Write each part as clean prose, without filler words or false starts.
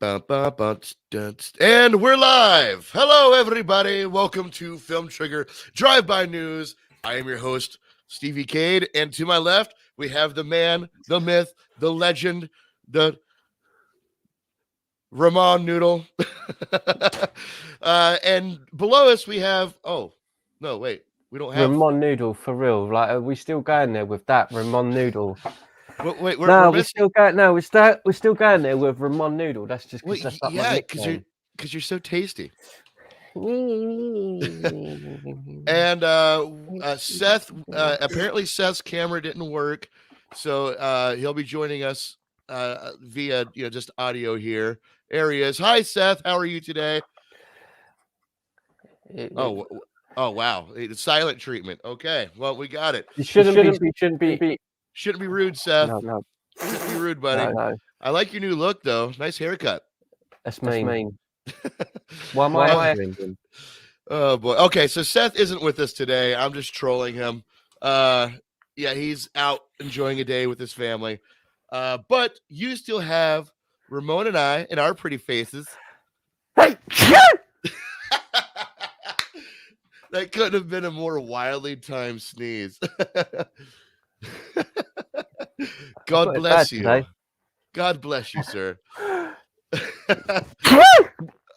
And we're live. Hello, everybody. Welcome to Film Trigger Drive-By News. I am your host, Stevie Cade, and to my left, we have the man, the myth, the legend, the Ramon Noodle. And below us, we have. Oh, no, wait. We don't have. Ramon Noodle for real. Like, are we still going there with that Ramon Noodle? Wait, we're missing. still going. No, we're still going there with Ramon Noodle. That's just because that's like my nickname. Because you're so tasty. And Seth, apparently Seth's camera didn't work, so he'll be joining us via just audio here. There he is. Hi, Seth. How are you today? Oh wow, it's silent treatment. Okay, well we got it. Shouldn't be rude, Seth. No. Shouldn't be rude, buddy. No. I like your new look though. Nice haircut. That's mean. Why am I? Oh boy. Okay, so Seth isn't with us today. I'm just trolling him. Yeah, he's out enjoying a day with his family. But you still have Ramon and I and our pretty faces. Hey! That couldn't have been a more wildly timed sneeze. God bless you. Today. God bless you, sir.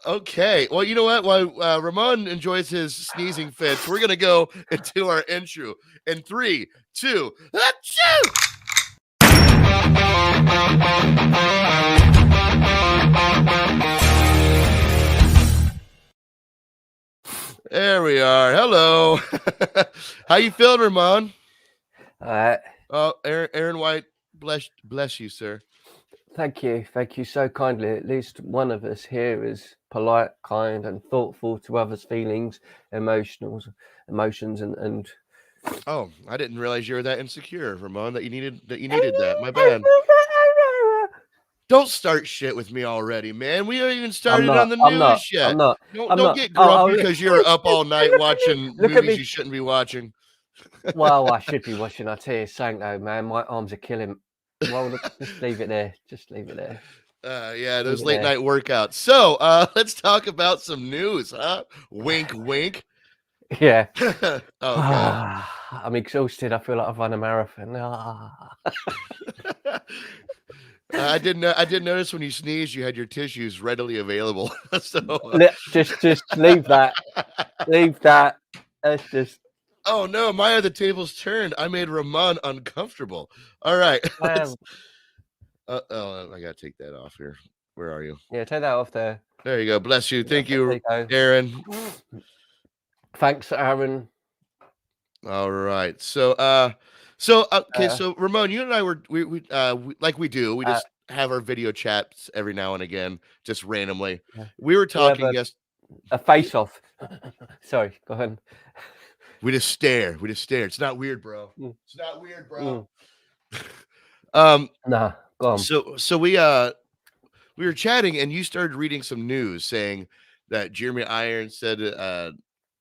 Okay. Well, you know what? While Ramon enjoys his sneezing fits, we're going to go into our intro in 3, 2, achoo! There we are. Hello. How you feeling, Ramon? All right. Oh, Aaron White, bless you, sir. Thank you so kindly. At least one of us here is polite, kind, and thoughtful to others' feelings, emotions, and. Oh, I didn't realize you were that insecure, Ramon. That you needed that. My bad. Don't start shit with me already, man. We haven't even started on the news yet. Don't get grumpy because you're up all night watching movies you shouldn't be watching. Well, I should be watching. I tell you something, though, man. My arms are killing. Well, just leave it there. Yeah, those late night workouts. So, let's talk about some news, huh? Wink, wink. Yeah. Oh, God. I'm exhausted. I feel like I've run a marathon. I did notice when you sneezed, you had your tissues readily available. So just leave that. Leave that. That's just. Oh no, Maya, the tables turned. I made Ramon uncomfortable. All right. I gotta take that off here. Where are you? Yeah, take that off there. There you go. Bless you. Thank you, Aaron. Thanks, Aaron. All right. So okay. So Ramon, you and I we like we do. We just have our video chats every now and again, just randomly. We were talking a face off. Sorry, go ahead. We just stare. It's not weird, bro. It's not weird, bro. Nah, go on. So we were chatting, and you started reading some news saying that Jeremy Irons said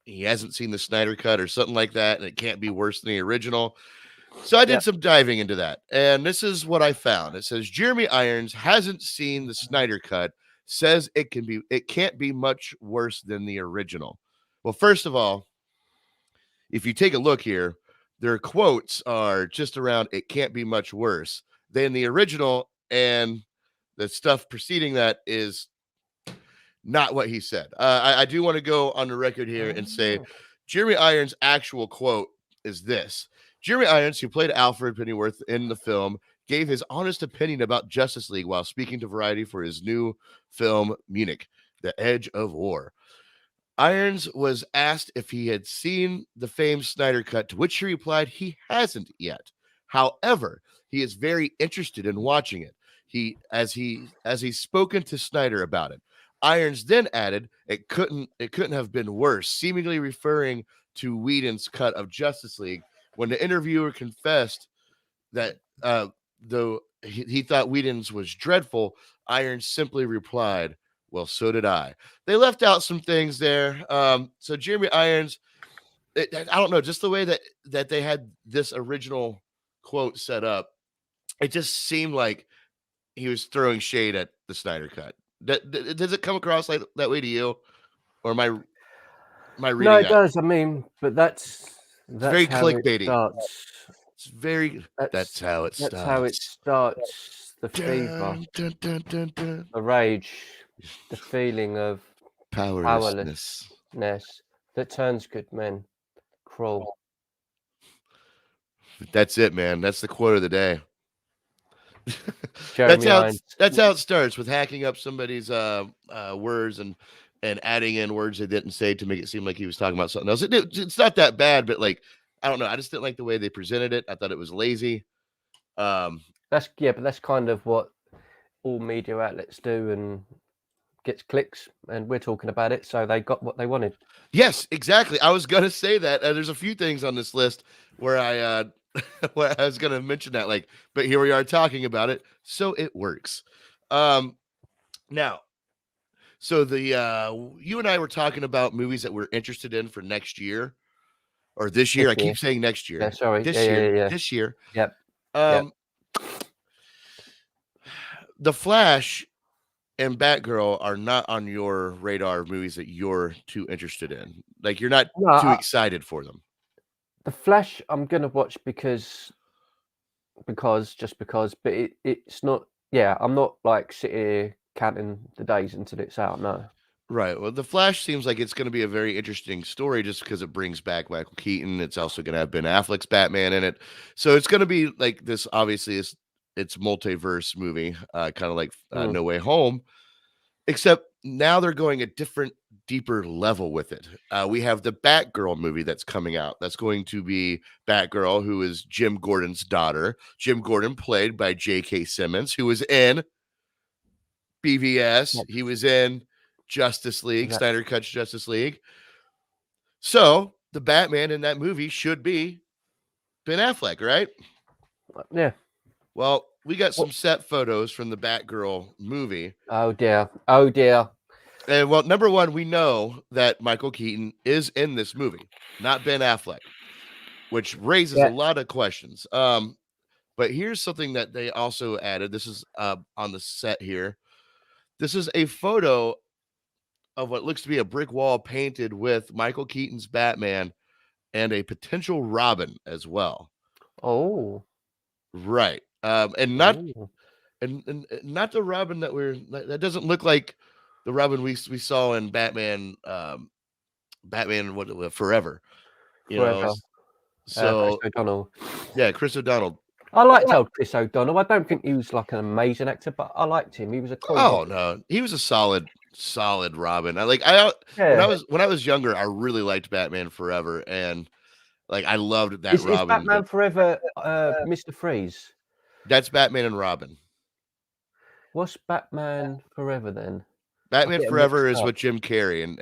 he hasn't seen the Snyder Cut or something like that, and it can't be worse than the original. So I did some diving into that, and this is what I found. It says Jeremy Irons hasn't seen the Snyder Cut, says it can't be much worse than the original. Well, first of all, if you take a look here, their quotes are just around "it can't be much worse" than the original, and the stuff preceding that is not what he said. I do want to go on the record here and say Jeremy Irons' actual quote is this. Jeremy Irons, who played Alfred Pennyworth in the film, gave his honest opinion about Justice League while speaking to Variety for his new film, Munich, The Edge of War. Irons was asked if he had seen the famed Snyder Cut, to which he replied he hasn't yet. However, he is very interested in watching it. As he's spoken to Snyder about it. Irons then added, it couldn't have been worse, seemingly referring to Whedon's cut of Justice League. When the interviewer confessed that though he thought Whedon's was dreadful, Irons simply replied, well, so did I. They left out some things there. So Jeremy Irons, I don't know, just the way that they had this original quote set up, it just seemed like he was throwing shade at the Snyder Cut. Does it come across like that way to you, or my No, reading it that? does. I mean, but that's It's very how it clickbaity. starts. It's very. That's how it That's how it starts. starts. The fever, Dun, dun, dun, dun, dun. the rage, the feeling of Powerlessness. powerlessness that turns good men cruel. That's it, man. That's the quote of the day. Jeremy Irons. That's how it starts, with hacking up somebody's words and adding in words they didn't say to make it seem like he was talking about something else. It's not that bad, but like, I don't know. I just didn't like the way they presented it. I thought it was lazy. But that's kind of what all media outlets do, and gets clicks, and we're talking about it, so they got what they wanted. Yes, exactly. I was gonna say that. There's a few things on this list where I where I was gonna mention that, like, but here we are talking about it, so it works. Now, so the you and I were talking about movies that we're interested in for next year or this year. I keep saying next year. Yeah, sorry. This year. This year. Yep. The Flash and Batgirl are not on your radar movies that you're too interested in. Like, you're not too excited for them. The Flash, I'm gonna watch because, but it's not. Yeah, I'm not like sitting here counting the days until it's out. No. Right. Well, The Flash seems like it's going to be a very interesting story just because it brings back Michael Keaton. It's also going to have Ben Affleck's Batman in it. So it's going to be like this, obviously, it's multiverse movie, kind of like No Way Home, except now they're going a different, deeper level with it. We have the Batgirl movie that's coming out. That's going to be Batgirl, who is Jim Gordon's daughter. Jim Gordon, played by J.K. Simmons, who was in BVS. He was in Justice League, Snyder Cut's Justice League. So the Batman in that movie should be Ben Affleck, right? Yeah. Well, we got some set photos from the Batgirl movie. Oh dear. Oh dear. And well, number one, we know that Michael Keaton is in this movie, not Ben Affleck, which raises a lot of questions. But here's something that they also added. This is on the set here. This is a photo of what looks to be a brick wall painted with Michael Keaton's Batman and a potential Robin as well. Oh, right. And not and not the Robin that doesn't look like the Robin we saw in Batman. Batman Forever. You know. So Chris O'Donnell. Yeah, Chris O'Donnell. I liked old Chris O'Donnell. I don't think he was like an amazing actor, but I liked him. He was a cool. Oh no, he was a solid Robin. When I was younger, I really liked Batman Forever, and like I loved that Robin. Is Batman Forever Mr. Freeze? That's Batman and Robin. What's Batman Forever then? Batman Forever is with Jim Carrey and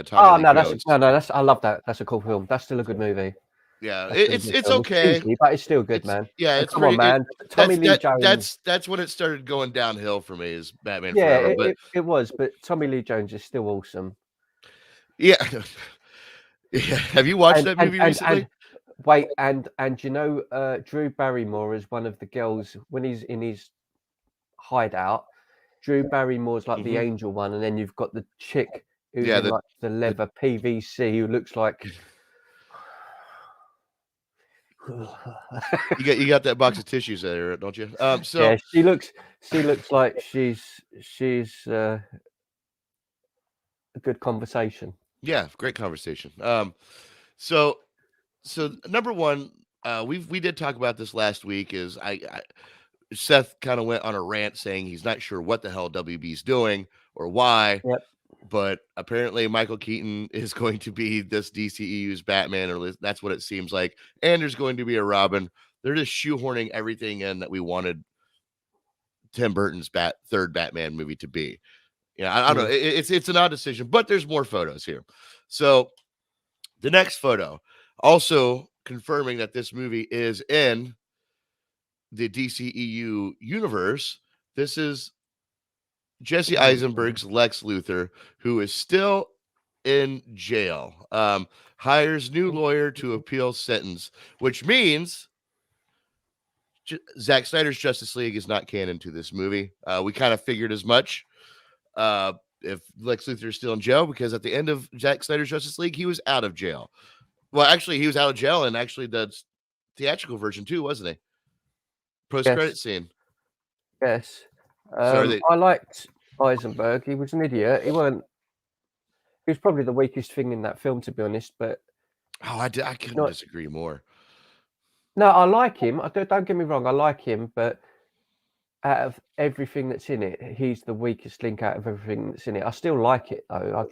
Tommy Lee Jones. I love that. That's a cool film. That's still a good movie. Yeah, it's okay, but it's still good, man. Yeah, it's come on, man. Tommy Lee Jones. That's when it started going downhill for me. Is Batman Forever? But it was. But Tommy Lee Jones is still awesome. Yeah. Yeah. Have you watched that movie recently? And you know, Drew Barrymore is one of the girls when he's in his hideout. Drew Barrymore's like the angel one, and then you've got the chick who's in like the leather PVC who looks like. you got that box of tissues there, don't you? So yeah, she looks like she's a good conversation. Yeah, great conversation. So number one, we did talk about this last week. Is Seth kind of went on a rant saying he's not sure what the hell WB's doing or why. Yep. But apparently Michael Keaton is going to be this DCEU's Batman, or that's what it seems like. And there's going to be a Robin. They're just shoehorning everything in that we wanted Tim Burton's third Batman movie to be. Yeah, I don't know. It's an odd decision, but there's more photos here. So the next photo also confirming that this movie is in the DCEU universe. This is Jesse Eisenberg's Lex Luthor, who is still in jail, hires new lawyer to appeal sentence, which means Zack Snyder's Justice League is not canon to this movie. We kind of figured as much. if Lex Luthor is still in jail, because at the end of Zack Snyder's Justice League, he was out of jail. Well, actually, he was out of jail, and actually the theatrical version too, wasn't he? Post-credit scene. Yes. So I liked Eisenberg. He was an idiot. He was probably the weakest thing in that film, to be honest. But I couldn't disagree more. No, I like him. Don't get me wrong. I like him, but out of everything that's in it, he's the weakest link out of everything that's in it. I still like it though.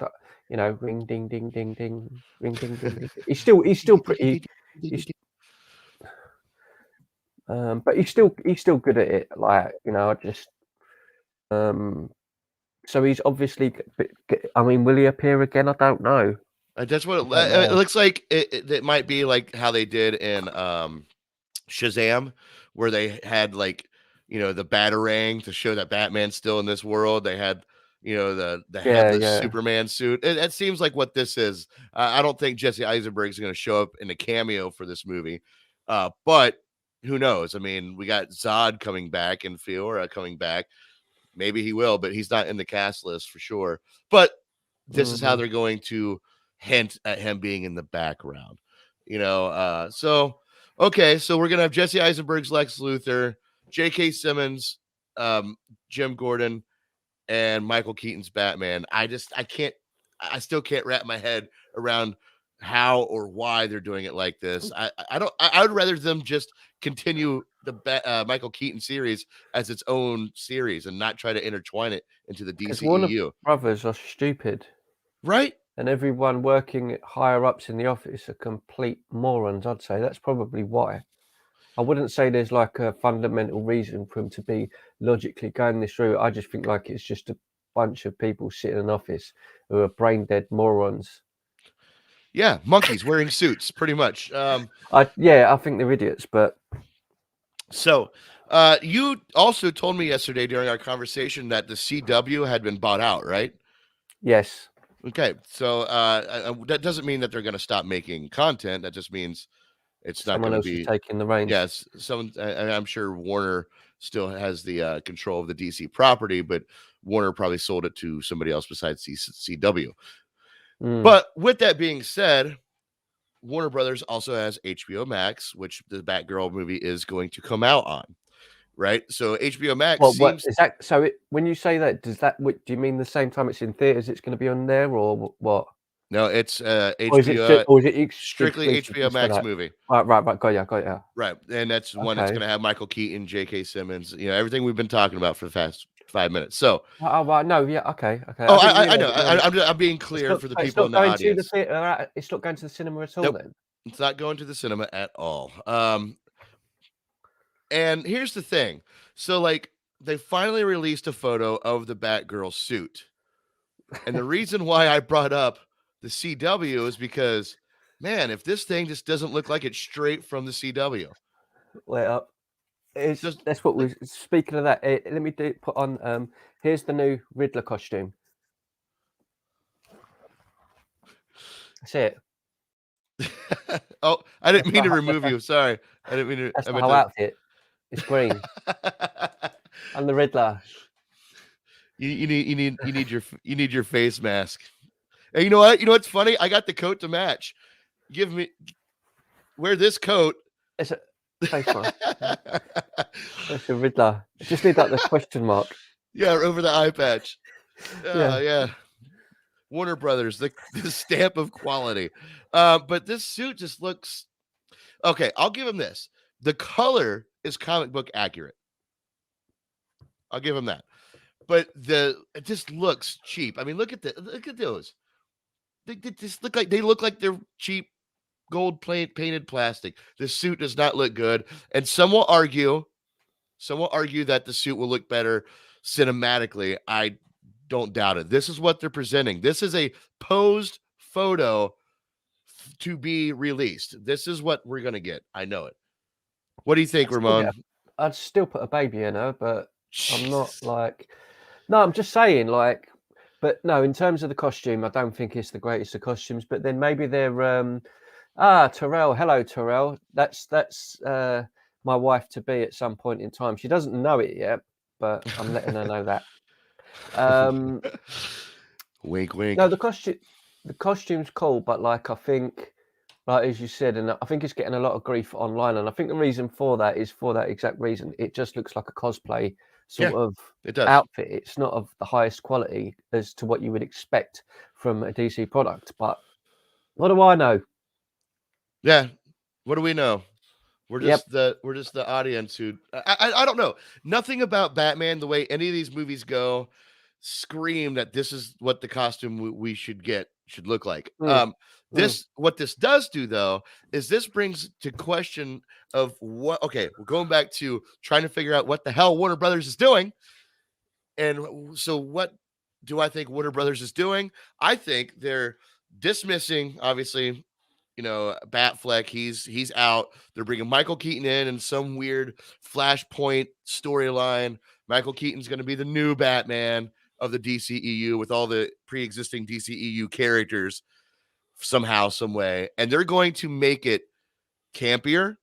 Ring ding ding ding ding, ring ding ding ding. He's still pretty. But he's still good at it. Like, I just. So he's obviously. I mean, will he appear again? I don't know. That's what it looks like. It might be like how they did in Shazam, where they had like, the Batarang to show that Batman's still in this world. They had, the headless Superman suit. It seems like what this is. I don't think Jesse Eisenberg is going to show up in a cameo for this movie, but who knows? I mean, we got Zod coming back and Fiora coming back. Maybe he will, but he's not in the cast list for sure. But this is how they're going to hint at him being in the background, so okay, so we're gonna have Jesse Eisenberg's Lex Luthor, J.K. Simmons, Jim Gordon, and Michael Keaton's Batman. I still can't wrap my head around how or why they're doing it like this. I would rather them just continue the Michael Keaton series as its own series and not try to intertwine it into the DCEU. Warner Brothers are stupid, right? And everyone working higher ups in the office are complete morons. I'd say that's probably why. I wouldn't say there's like a fundamental reason for him to be logically going this route. I just think like it's just a bunch of people sitting in an office who are brain dead morons. Yeah, monkeys wearing suits, pretty much. I think they're idiots, but. So, you also told me yesterday during our conversation that the CW had been bought out, right? Yes. Okay, so that doesn't mean that they're going to stop making content. That just means it's not going to be taking the reins. Yes, I'm sure Warner still has the control of the DC property, but Warner probably sold it to somebody else besides CW. But with that being said, Warner Brothers also has HBO Max, which the Batgirl movie is going to come out on. Right, so HBO Max. What is that? So when you say that, do you mean the same time it's in theaters, it's going to be on there, or what? No, it's HBO. Or is it strictly HBO Max movie? Right. Got ya. Right, and that's one that's going to have Michael Keaton, J.K. Simmons, everything we've been talking about for the past 5 minutes. So, no, yeah, okay. Oh, I know. I'm being clear for the people in the audience. It's not going to the cinema at all. Then it's not going to the cinema at all. And here's the thing. So, like, they finally released a photo of the Batgirl suit. And the reason why I brought up the CW is because, man, if this thing just doesn't look like it's straight from the CW. Wait up. That's what we're speaking of that. Let me put on. Here's the new Riddler costume. That's it. Oh, I didn't mean to remove you. Sorry. I didn't mean to. That's the whole outfit. It's green. I'm the Riddler. You need your face mask. And you know what? You know what's funny? I got the coat to match. Wear this coat. It's a face mask. That's a Riddler. I just need the question mark. Yeah, over the eye patch. Yeah. Warner Brothers, the stamp of quality. But this suit just looks okay. I'll give him this. The color is comic book accurate. I'll give him that. But it just looks cheap. I mean, look at those. They just look like they're cheap gold painted plastic. The suit does not look good. And some will argue that the suit will look better cinematically. I don't doubt it. This is what they're presenting. This is a posed photo to be released. This is what we're going to get. I know it. What do you think, Ramon? I'd still put a baby in her, but I'm not like... No, I'm just saying, like... But no, in terms of the costume, I don't think it's the greatest of costumes. But then maybe they're... Terrell. Hello, Terrell. That's my wife-to-be at some point in time. She doesn't know it yet, but I'm letting her know that. Wink, wink. No, the costume's cool, but like I think, like as you said, and I think it's getting a lot of grief online, and I think the reason for that is for that exact reason. It just looks like a cosplay sort of it does. outfit. It's not of the highest quality as to what you would expect from a DC product. But what do I know? Yeah, what do we know? We're just the audience who I don't know. Nothing about Batman, the way any of these movies go, scream that this is what the costume we should look like. What this does do though is this brings to question of what. Okay, we're going back to trying to figure out what the hell Warner Brothers is doing, and so what do I think Warner Brothers is doing? I think they're dismissing, obviously, Batfleck, he's out. They're bringing Michael Keaton in some weird Flashpoint storyline. Michael Keaton's going to be the new Batman of the DCEU with all the pre-existing DCEU characters somehow, some way. And they're going to make it campier.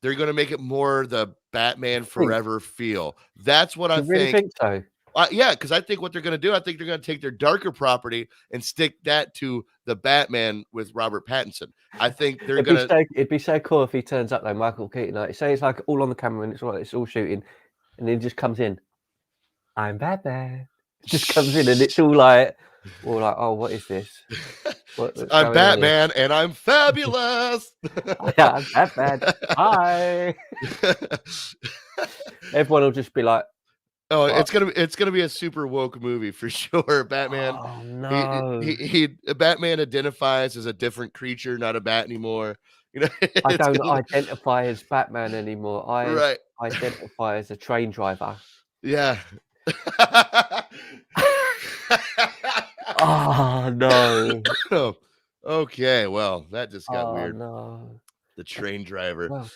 They're going to make it more the Batman Forever feel. That's what I think. Really think so? Yeah, because I think what they're going to do, I think they're going to take their darker property and stick that to the Batman with Robert Pattinson. I think they're going to. It'd be so cool if he turns up though, Michael Keaton. Like, say it's like all on the camera and it's all shooting, and then he just comes in. I'm Batman. Just comes in and it's all like, oh, what is this? I'm Batman and I'm fabulous. Yeah, I'm Batman. Hi. Everyone will just be like, oh, what? It's gonna be a super woke movie for sure. Batman. Oh no. He Batman identifies as a different creature, not a bat anymore. I don't identify as Batman anymore. I identify as a train driver. Yeah. Oh no. Okay, well, that just got weird. No. The train driver. Well,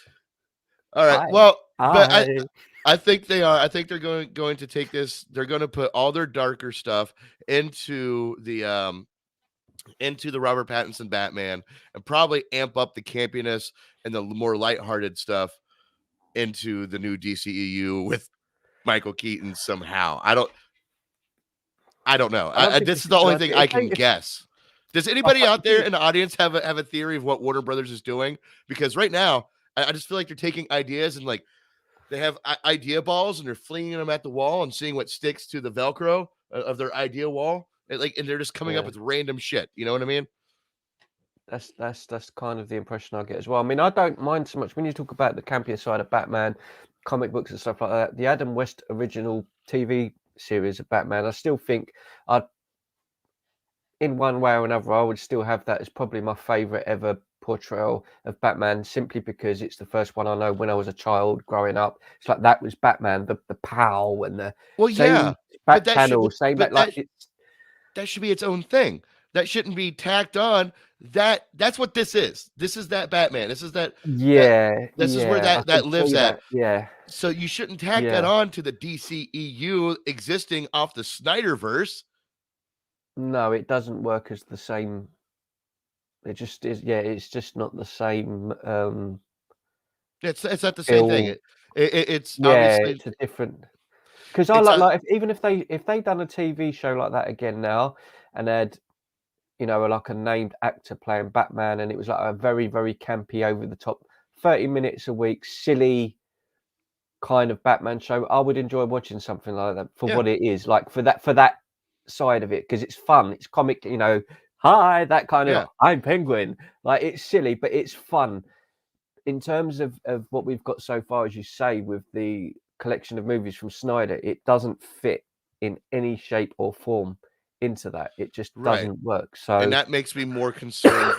all right. Well, but I think they are. I think they're going to take this. They're going to put all their darker stuff into the Robert Pattinson Batman and probably amp up the campiness and the more lighthearted stuff into the new DCEU with Michael Keaton somehow. I don't know. This is the only thing I can guess. Does anybody out there in the audience have a theory of what Warner Brothers is doing? Because right now, I just feel like they're taking ideas and like they have idea balls and they're flinging them at the wall and seeing what sticks to the Velcro of their idea wall. And they're just coming up with random shit. You know what I mean? That's kind of the impression I get as well. I mean, I don't mind so much when you talk about the campier side of Batman, comic books and stuff like that. The Adam West original TV series of Batman, I still think in one way or another, I would still have that as probably my favorite ever portrayal of Batman, simply because it's the first one I know when I was a child growing up. It's like that was Batman, the pow and the back panel, that should be its own thing. That shouldn't be tacked on. That's what this is. This is that Batman. This is that. This is where that lives at. Yeah. So you shouldn't tack that on to the DCEU existing off the Snyderverse. No, it doesn't work as the same. It just is. Yeah, it's just not the same. It's not the same thing. It's obviously it's a different. Because I like even if they done a TV show like that again now, and had like a named actor playing Batman, and it was like a very, very campy, over the top, 30 minutes a week, silly kind of Batman show, I would enjoy watching something like that for what it is, like for that side of it, because it's fun, it's comic, hi, that kind of I'm Penguin, like it's silly but it's fun. In terms of what we've got so far, as you say, with the collection of movies from Snyder, it doesn't fit in any shape or form into that. It just doesn't work. So, and that makes me more concerned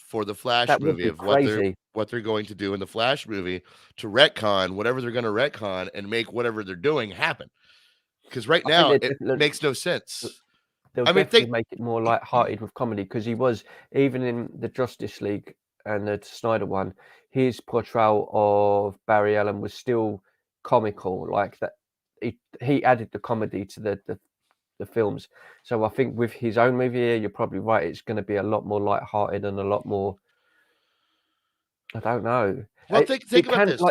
for the Flash movie of what they're going to do in the Flash movie to retcon whatever they're going to retcon and make whatever they're doing happen. Because right now it makes no sense. They'll definitely make it more light-hearted with comedy, because he was, even in the Justice League and the Snyder one, his portrayal of Barry Allen was still comical, like that. He added the comedy to the films. So I think with his own movie here, you're probably right. It's going to be a lot more light-hearted and a lot more. I don't know. Well, think about this.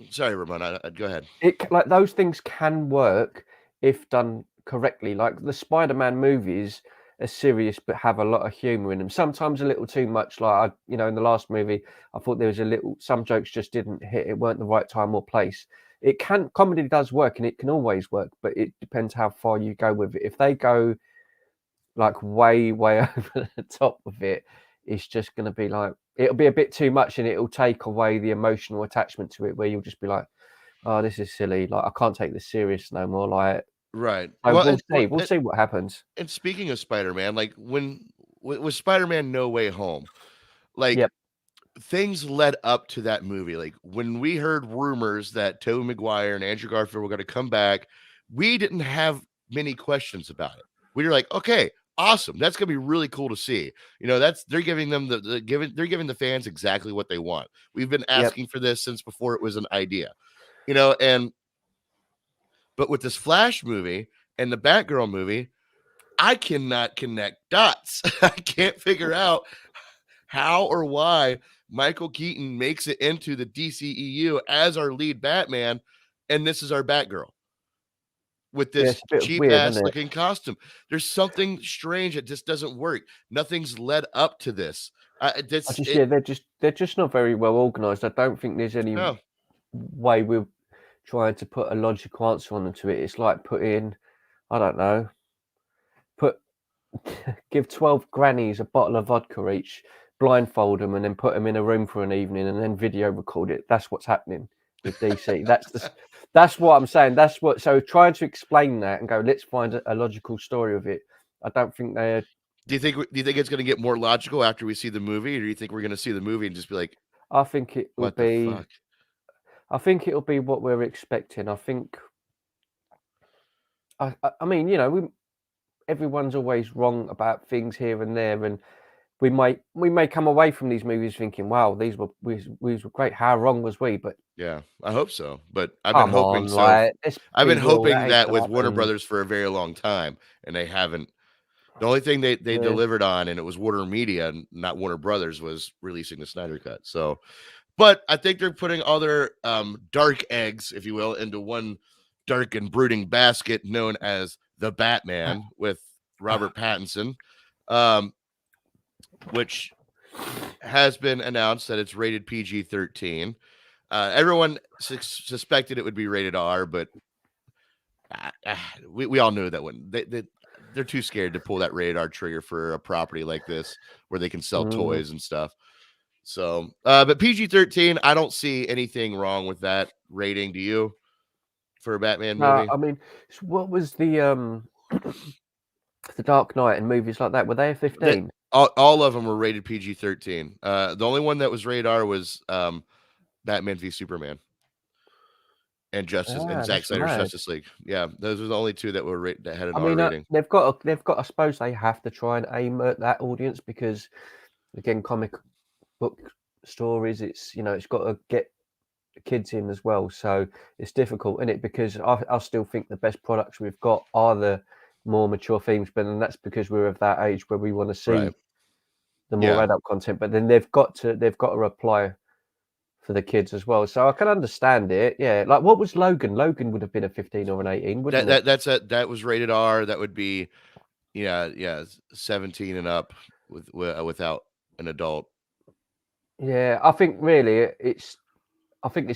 Sorry, Ramon. Go ahead. Like those things can work if done correctly. Like the Spider-Man movies are serious but have a lot of humor in them. Sometimes a little too much. Like in the last movie, I thought there was some jokes just didn't hit. It weren't the right time or place. Comedy does work and it can always work, but it depends how far you go with it. If they go like way over the top of it, it's just going to be like, it'll be a bit too much and it'll take away the emotional attachment to it, where you'll just be like, oh, this is silly. Like, I can't take this serious no more. Like, Right. so Well, we'll see what happens. and speaking of Spider-Man, like with Spider-Man No Way Home, like Yep. things led up to that movie. Like when we heard rumors that Tobey Maguire and Andrew Garfield were going to come back, we didn't have many questions about it. We were like, okay, awesome. That's going to be really cool to see. They're giving them they're giving the fans exactly what they want. We've been asking for this since before it was an idea. But with this Flash movie and the Batgirl movie, I cannot connect dots. I can't figure out how or why Michael Keaton makes it into the DCEU as our lead Batman, and this is our Batgirl with this cheap ass looking costume. There's something strange that just doesn't work. Nothing's led up to this. They're just not very well organized. I don't think there's any way we're trying to put a logical answer on to it. It's like putting, I don't know, give 12 grannies a bottle of vodka each, blindfold them, and then put them in a room for an evening and then video record it. That's what's happening with DC. That's what I'm saying. So trying to explain that and go, let's find a logical story of it. I don't think they're. Do you think it's going to get more logical after we see the movie, or do you think we're going to see the movie and just be like, I think it will be. Fuck? I think it'll be what we're expecting. I think. I mean, everyone's always wrong about things here and there, and we may come away from these movies thinking, "Wow, these were great. How wrong was we?" But yeah, I hope so. But I've been hoping so. I've been hoping that with Warner Brothers for a very long time, and they haven't. The only thing they delivered on, and it was Warner Media, not Warner Brothers, was releasing the Snyder Cut. So, but I think they're putting all their dark eggs, if you will, into one dark and brooding basket known as the Batman with Robert Pattinson, which has been announced that it's rated PG-13. Everyone suspected it would be rated R, but we all knew that when they're too scared to pull that rated R trigger for a property like this where they can sell toys and stuff. So, but PG-13, I don't see anything wrong with that rating. Do you? For a Batman movie? I mean, what was the Dark Knight and movies like that? Were they a 15? All of them were rated PG-13. The only one that was rated R was Batman v Superman and Zack Snyder's Justice League. Yeah, those were the only two that were that had an R rating. They've got. I suppose they have to try and aim at that audience because, again, comic book stories. It's got to get kids in as well, so it's difficult, isn't it? Because I still think the best products we've got are the more mature themes, but then that's because we're of that age where we want to see the more adult content. But then they've got to apply for the kids as well. So I can understand it. Yeah, like what was Logan? Logan would have been a 15 or an 18. Wouldn't it? That was rated R. That would be 17 and up without an adult. Yeah, I think really it's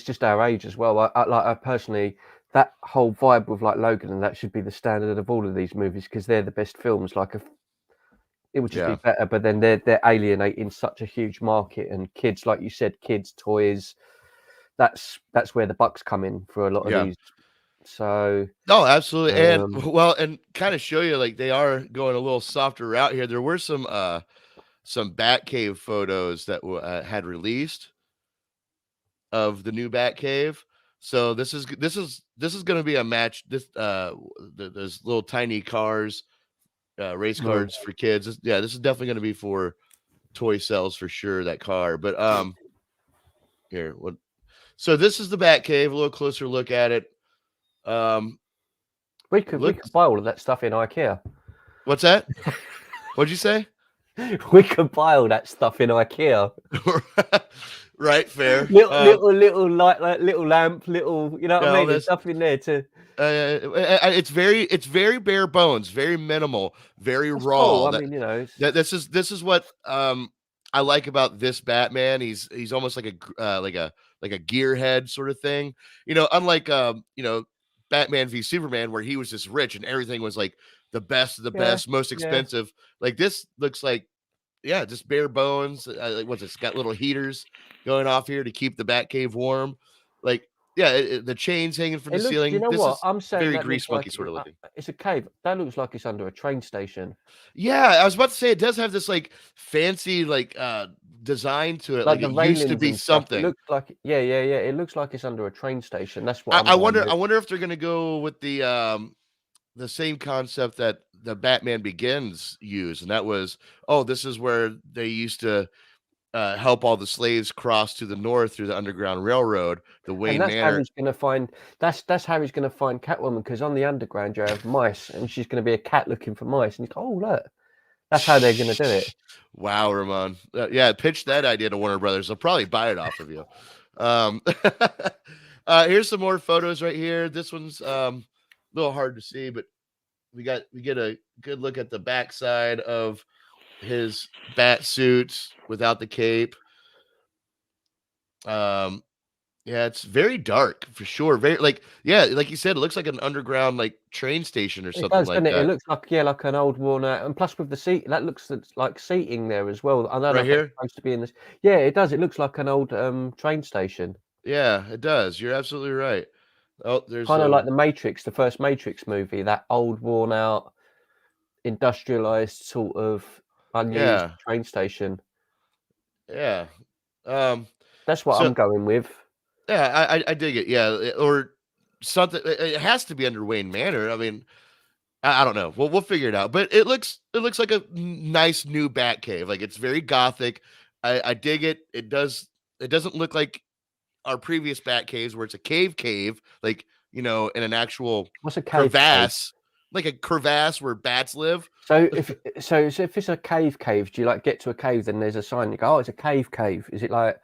just our age as well. I personally, that whole vibe with like Logan, and that should be the standard of all of these movies because they're the best films. Like it would just be better, but then they're alienating such a huge market, and kids, like you said, kids toys. That's where the bucks come in for a lot of these. So no, absolutely, and kind of show you like they are going a little softer route here. There were some Batcave photos that had released of the new Batcave. So this is going to be a match. There's little tiny cars, race cars for kids. This is definitely going to be for toy sales for sure. That car, but here what? So this is the Batcave. A little closer look at it. We could buy all of that stuff in IKEA. What's that? What'd you say? We could buy all that stuff in IKEA. Right, fair. Little light, like little lamp, little, you know what I mean? There's nothing there to. It's very bare bones, very minimal, very That's raw. cool. I mean, you know, This is what I like about this Batman. He's almost like a gearhead sort of thing. You know, unlike Batman v Superman, where he was just rich and everything was like the best of the best, most expensive. Like this looks like just bare bones. Like what's it? It's got little heaters going off here to keep the Batcave warm. Like the chains hanging from the ceiling. You know this what? is I'm saying very that grease looks monkey like sort of looking. it's a cave. That looks like it's under a train station. Yeah, I was about to say it does have this like fancy like design to it. Like the it used to be something. It looks like It looks like it's under a train station. That's what I wonder. I wonder if they're gonna go with the same concept that the Batman Begins used, and that was, this is where they used to help all the slaves cross to the north through the Underground Railroad, the Wayne and that's Manor. How he's going to find. That's how he's going to find Catwoman, because on the Underground you have mice, and she's going to be a cat looking for mice. And he's like, oh look, that's how they're going to do it. Wow, Ramon. Pitch that idea to Warner Brothers. They'll probably buy it off of you. Here's some more photos right here. This one's a little hard to see, but we get a good look at the backside of his bat suit without the cape. It's very dark for sure. Very like you said, it looks like an underground like train station or something like that. It looks like like an old worn out, and plus with the seat, that looks like seating there as well. I don't know if it's supposed to be in this. Yeah, it does. It looks like an old train station. Yeah, it does. You're absolutely right. Oh, there's kind of like the Matrix, the first Matrix movie, that old worn out, industrialized sort of unused train station. Yeah. That's what I'm going with. Yeah, I dig it. Yeah, or something. It has to be under Wayne Manor. I mean, I don't know. We'll figure it out. But it looks like a nice new Batcave. Like it's very gothic. I dig it. It doesn't look like our previous Batcaves where it's a cave, like in an actual crevasse, like a crevasse where bats live. So if it's a cave, do you like get to a cave? Then there's a sign. You go, oh, it's a cave. Is it like?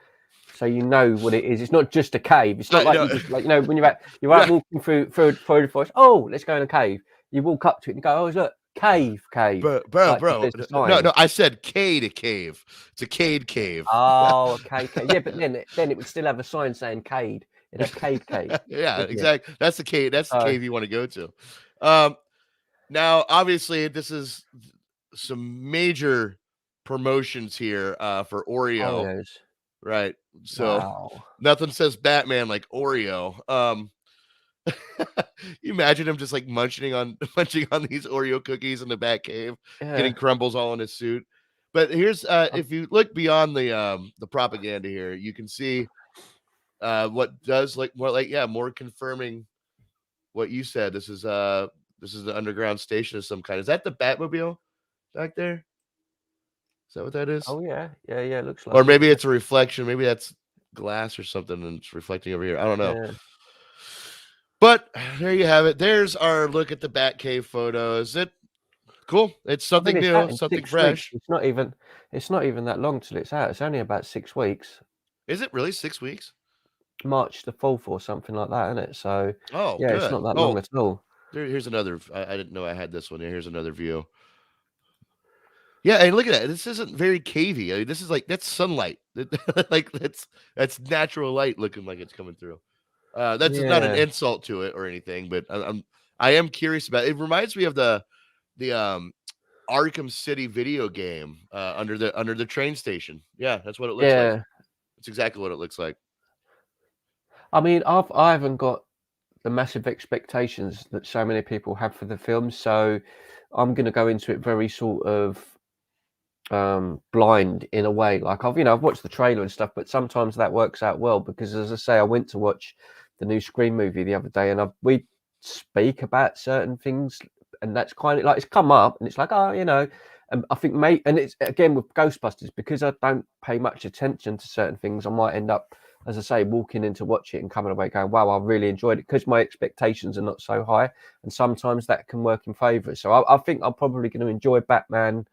So you know what it is. It's not just a cave. It's not like you just, like when you're out walking through the forest. Oh, let's go in a cave. You walk up to it and go, oh look, cave. Bro. No, I said K to cave. It's a cave. Oh, okay. Yeah, but then it would still have a sign saying Cade. It's a cave. Yeah, exactly. That's the cave. That's the cave you want to go to. Now, obviously, this is some major promotions here for Oreo. Right. So nothing says Batman like Oreo. You imagine him just like munching on these Oreo cookies in the Batcave, getting crumbles all in his suit. But here's if you look beyond the propaganda here, you can see what does more confirming what you said. This is the underground station of some kind. Is that the Batmobile back there? Is that what that is? Oh yeah. It looks like. Or maybe it's a reflection. Maybe that's glass or something, and it's reflecting over here. I don't know. Yeah. But there you have it. There's our look at the Batcave photo. Is it cool? It's something new, something fresh. It's not even that long till it's out. It's only about 6 weeks. Is it really 6 weeks? March the 4th or something like that, isn't it? So good. It's not that long at all. Here's another. I didn't know I had this one. Here's another view. Yeah, and look at that. This isn't very cavey. I mean, this is that's sunlight. Like that's natural light looking like it's coming through. That's not an insult to it or anything, but I am curious about it. It reminds me of the Arkham City video game under the train station. Yeah, that's what it looks like. That's exactly what it looks like. I mean, I haven't got the massive expectations that so many people have for the film, so I'm going to go into it very sort of blind in a way. Like I've watched the trailer and stuff, but sometimes that works out well because, as I say, I went to watch the new Scream movie the other day, and we speak about certain things, and that's kind of like it's come up, and it's like, and I think and it's again with Ghostbusters, because I don't pay much attention to certain things, I might end up, as I say, walking in to watch it and coming away going, wow, I really enjoyed it, because my expectations are not so high, and sometimes that can work in favour. So I think I'm probably going to enjoy Batman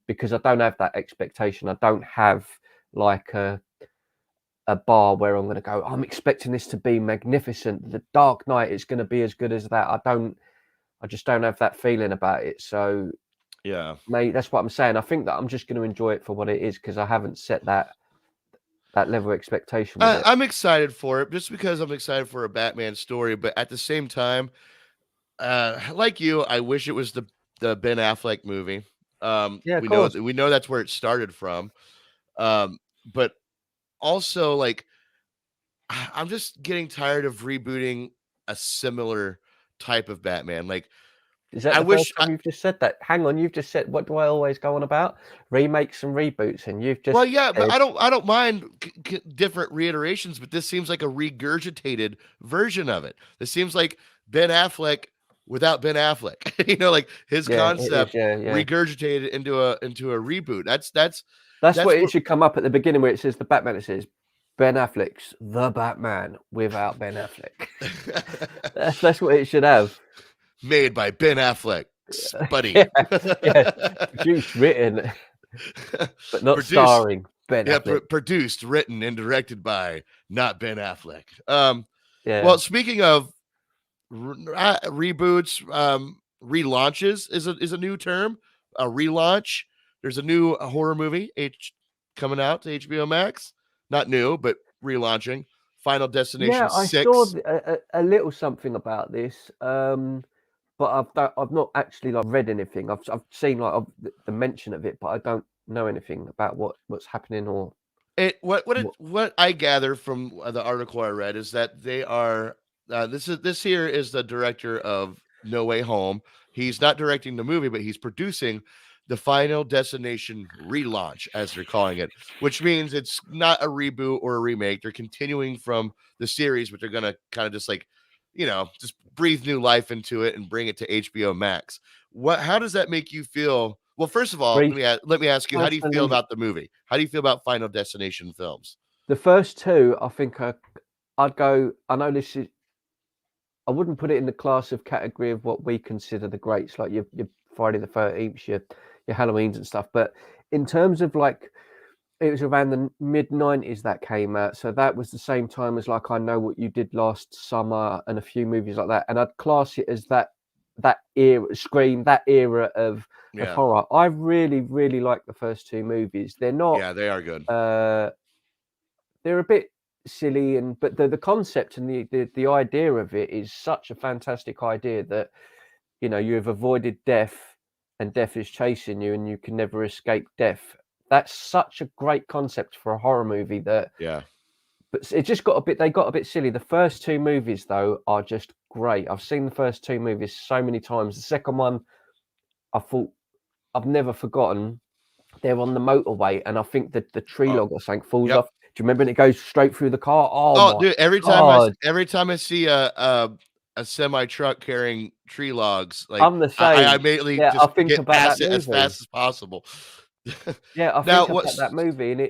because I don't have that expectation. I don't have like a a bar where I'm going to go, I'm expecting this to be magnificent. The Dark Knight is going to be as good as that. I just don't have that feeling about it. So yeah, mate, that's what I'm saying. I think that I'm just going to enjoy it for what it is because I haven't set that level of expectation with it. I'm excited for it just because I'm excited for a Batman story, but at the same time, like you, I wish it was the Ben Affleck movie. Yeah, of We know course. we know that's where it started from. But also like I'm just getting tired of rebooting a similar type of Batman. Like Is that I the first wish time you've just said that? Hang on, you've just said, what do I always go on about? Remakes and reboots, and you've well, just yeah, but said, I don't mind different reiterations, but this seems like a regurgitated version of it. This seems like Ben Affleck without Ben Affleck. You know, like his yeah, it is, concept yeah. regurgitated into a reboot. That's That's what it what should come up at the beginning where it says the Batman. It says Ben Affleck's the Batman without Ben Affleck. That's what it should have. made by Ben Affleck, buddy. Yeah. Produced, written, but not Produced, starring Ben yeah, Affleck. produced, written, and directed by not Ben Affleck. Yeah. Well, speaking of reboots, relaunches is a new term. A relaunch. There's a new horror movie coming out to HBO Max. Not new, but relaunching. Final Destination Yeah, I saw 6. a little something about this, but I've not actually like read anything. I've seen like the mention of it, but I don't know anything about what's happening or What I gather from the article I read is that they are this here is the director of No Way Home. He's not directing the movie, but he's producing the Final Destination relaunch, as they're calling it, which means it's not a reboot or a remake. They're continuing from the series, but they're gonna kind of just like, just breathe new life into it and bring it to HBO Max. How does that make you feel? Well, first of all, let me ask you, how do you feel personally. about the movie? How do you feel about Final Destination films? The first two, I think I'd go. I know this is. I wouldn't put it in the class of category of what we consider the greats, like your Friday the 13th, your Halloweens and stuff. But in terms of like, it was around the mid-90s that came out, so that was the same time as like I Know What You Did Last Summer and a few movies like that, and I'd class it as that era, Scream, that era of horror. I really like the first two movies. They're not. Yeah, they are good. They're a bit silly, but the concept and the idea of it is such a fantastic idea that you have avoided death and death is chasing you and you can never escape death. That's such a great concept for a horror movie but it just got a bit. They got a bit silly. The first two movies though are just great. I've seen the first two movies so many times. The second one, I thought, I've never forgotten. They're on the motorway, and I think that the tree log or something falls off. Do you remember? And it goes straight through the car. Oh my dude! Every God. time I see a semi truck carrying tree logs, like I'm the same. I immediately I just think get about past that it movie as fast as possible. Yeah, I Now, think about that movie, and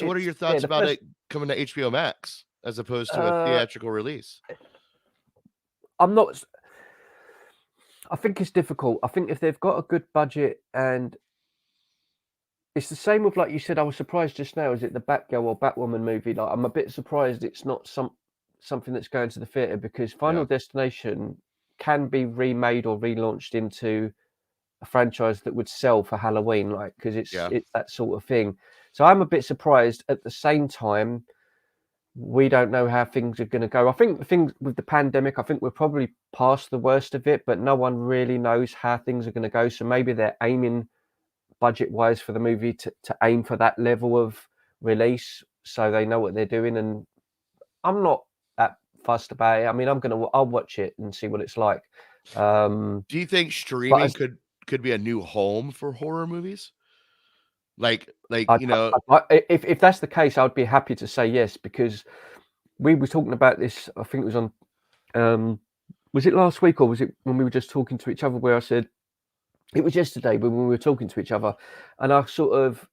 what are your thoughts about it coming to HBO Max as opposed to a theatrical release? I'm not. I think it's difficult. I think if they've got a good budget, and it's the same with, like you said, I was surprised just now. Is it the Batgirl or Batwoman movie? Like, I'm a bit surprised it's not something that's going to the theater, because Final Destination can be remade or relaunched into a franchise that would sell for Halloween, like, because it's that sort of thing. So I'm a bit surprised. At the same time, we don't know how things are going to go. I think things with the pandemic, I think we're probably past the worst of it, but no one really knows how things are going to go. So maybe they're aiming budget wise for the movie to aim for that level of release, so they know what they're doing. And I'm not that fussed about it. I mean, I'll watch it and see what it's like. Do you think streaming could be a new home for horror movies? If that's the case, I'd be happy to say yes, because we were talking about this. I think it was on, was it last week or was it when we were just talking to each other? Where I said it was yesterday when we were talking to each other, and I sort of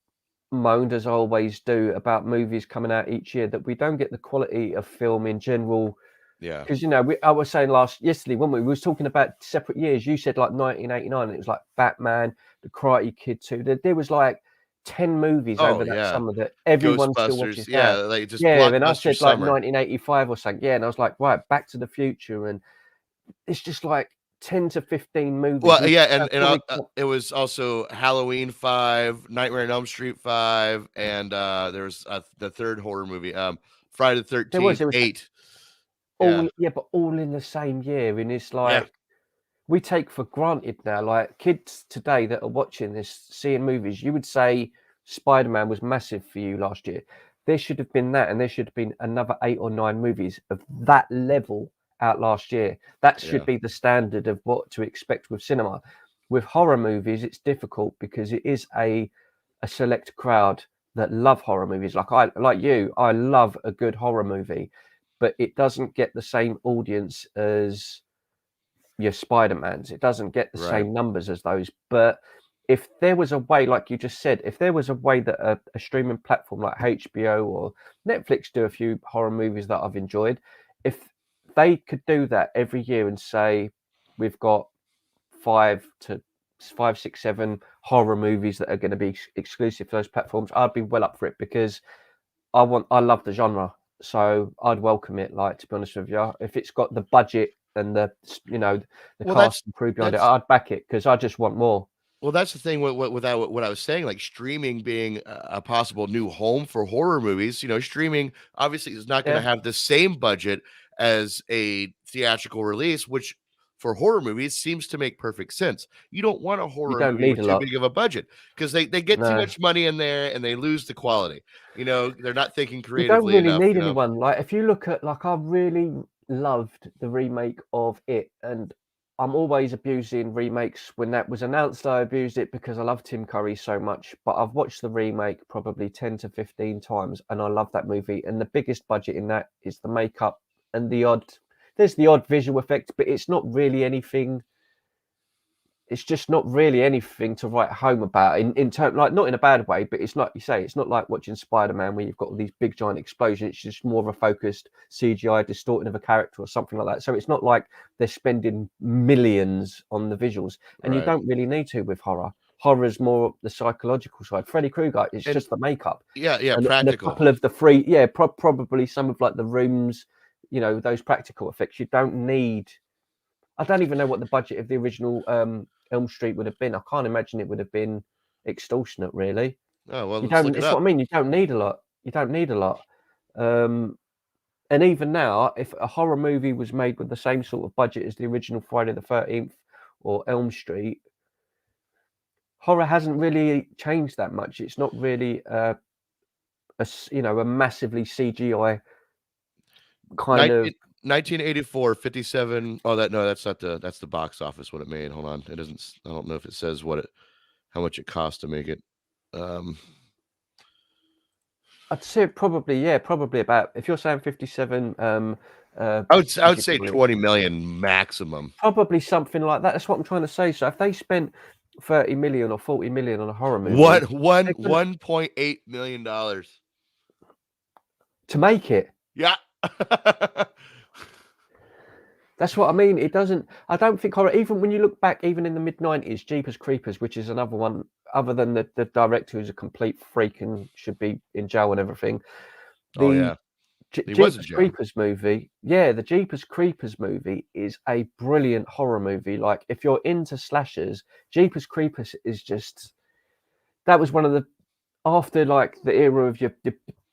moaned, as I always do, about movies coming out each year, that we don't get the quality of film in general. Yeah, because I was saying yesterday when we was talking about separate years. You said like 1989, and it was like Batman, The Karate Kid 2. There was like 10 movies Oh, over that yeah. summer that everyone still Ghostbusters, watches yeah, now. like just Yeah, and I blockbuster said like summer. 1985 or something. Yeah, and I was like, right, Back to the Future, and it's just like 10 to 15 movies. Well, We yeah, have and probably it was also Halloween 5, Nightmare on Elm Street 5, and there was the third horror movie, Friday the there 13th was 8. Yeah, all, yeah, but all in the same year, and it's yeah, like we take for granted now, like kids today that are watching this, seeing movies, you would say Spiderman was massive for you last year. There should have been that, and there should have been another 8 or 9 movies of that level out last year. That should yeah, be the standard of what to expect with cinema. With horror movies, it's difficult because it is a select crowd that love horror movies. Like you, I love a good horror movie, but it doesn't get the same audience as your Spider-Mans. It doesn't get the right. same numbers as those. But if there was a way, like you just said, if there was a way that a streaming platform like HBO or Netflix do a few horror movies that I've enjoyed, if they could do that every year and say, we've got 5, 6, 7 horror movies that are going to be exclusive to those platforms, I'd be well up for it because I love the genre. So I'd welcome it. Like, to be honest with you, if it's got the budget and the Well, cast and crew behind it, that's I'd back it because I just want more. Well, that's the thing with that what I was saying, like streaming being a possible new home for horror movies. Streaming obviously is not going to Yeah, have the same budget as a theatrical release, which for horror movies seems to make perfect sense. You don't want a you horror don't movie need with a too lot. big of a budget because they get too No, much money in there and they lose the quality. They're not thinking you don't creatively really enough. need anyone. Like, if you look at, like, I really loved the remake of It, and I'm always abusing remakes. When that was announced, I abused it because I love Tim Curry so much. But I've watched the remake probably 10 to 15 times, and I love that movie. And the biggest budget in that is the makeup and there's the odd visual effect, but it's not really anything. It's just not really anything to write home about in terms, like, not in a bad way, but it's like you say, it's not like watching Spider-Man where you've got all these big giant explosions. It's just more of a focused CGI distorting of a character or something like that. So it's not like they're spending millions on the visuals, and you Right. don't really need to with horror. Horror is more the psychological side. Freddy Krueger, it's And just the makeup yeah, and a practical. couple of the free, yeah, probably some of like the rooms, those practical effects. You don't need. I don't even know what the budget of the original Elm Street would have been. I can't imagine it would have been extortionate, really. Oh, well, You let's look don't. it It's what up. I mean. You don't need a lot. You don't need a lot. And even now, if a horror movie was made with the same sort of budget as the original Friday the 13th or Elm Street, horror hasn't really changed that much. It's not really a massively CGI kind of. 1984, 57. Oh, that's not that's the box office what it made. Hold on. It doesn't I don't know if it says how much it cost to make it. I'd say probably about, if you're saying 57 I would budget say for release, 20 million maximum. probably something like that. That's what I'm trying to say. So if they spent 30 million or 40 million on a horror movie, What one they're gonna, $1.8 million. to make it. Yeah. That's what I mean. It doesn't. I don't think horror. Even when you look back, even in the mid-90s, Jeepers Creepers, which is another one, other than the director who's a complete freak and should be in jail and everything. Oh The yeah. He was in Jeepers jail. Creepers movie, yeah, the Jeepers Creepers movie is a brilliant horror movie. Like, if you're into slashers, Jeepers Creepers is just, that was one of the, after like the era of your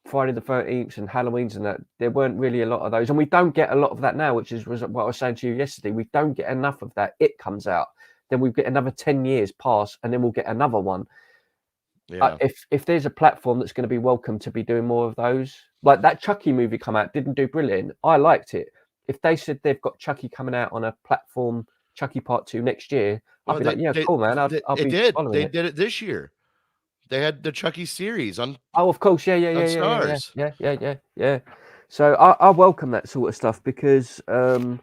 Friday the 13th and Halloween's and that, there weren't really a lot of those, and we don't get a lot of that now, which was what I was saying to you yesterday. We don't get enough of that. It comes out, then we get another 10 years pass, and then we'll get another one. Yeah. If there's a platform that's going to be welcome to be doing more of those, like that Chucky movie come out, didn't do brilliant. I liked it. If they said they've got Chucky coming out on a platform, Chucky Part 2 next year, I'd Well, be like, yeah, cool, man. I'll it be did. following They it. did it this year. They had the Chucky series on Oh, of course, yeah. Stars. So I welcome that sort of stuff because, yeah,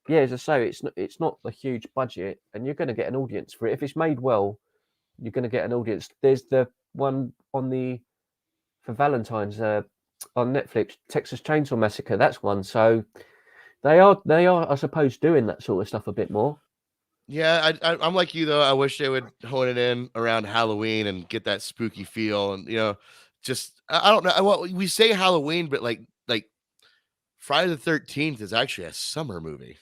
as I say, it's not a huge budget, and you're going to get an audience for it if it's made well. You're going to get an audience. There's the one for Valentine's on Netflix, Texas Chainsaw Massacre. That's one. So they are, I suppose, doing that sort of stuff a bit more. Yeah, I'm like you though. I wish they would hone it in around Halloween and get that spooky feel, and just I don't know. Well, we say Halloween, but like Friday the 13th is actually a summer movie.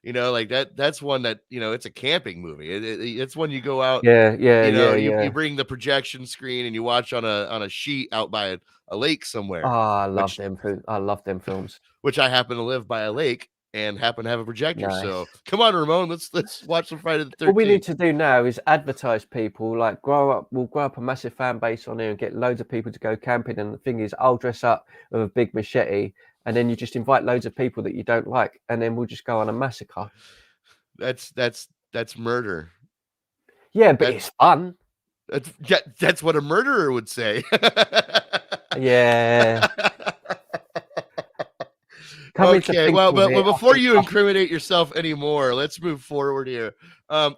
Like that's one that it's a camping movie. It's when you go out. Yeah, yeah, You yeah. bring the projection screen and you watch on a sheet out by a lake somewhere, I love which them films. I love them films. which I happen to live by a lake and happen to have a projector. So Nice. come on, Ramon, let's watch some Friday the What we need 13th. to do now is advertise people, like we'll grow up a massive fan base on here and get loads of people to go camping. And the thing is, I'll dress up with a big machete, and then you just invite loads of people that you don't like, and then we'll just go on a massacre. That's murder. Yeah, but it's fun. That's what a murderer would say. Yeah. Okay, well, but before you incriminate yourself anymore, let's move forward here. I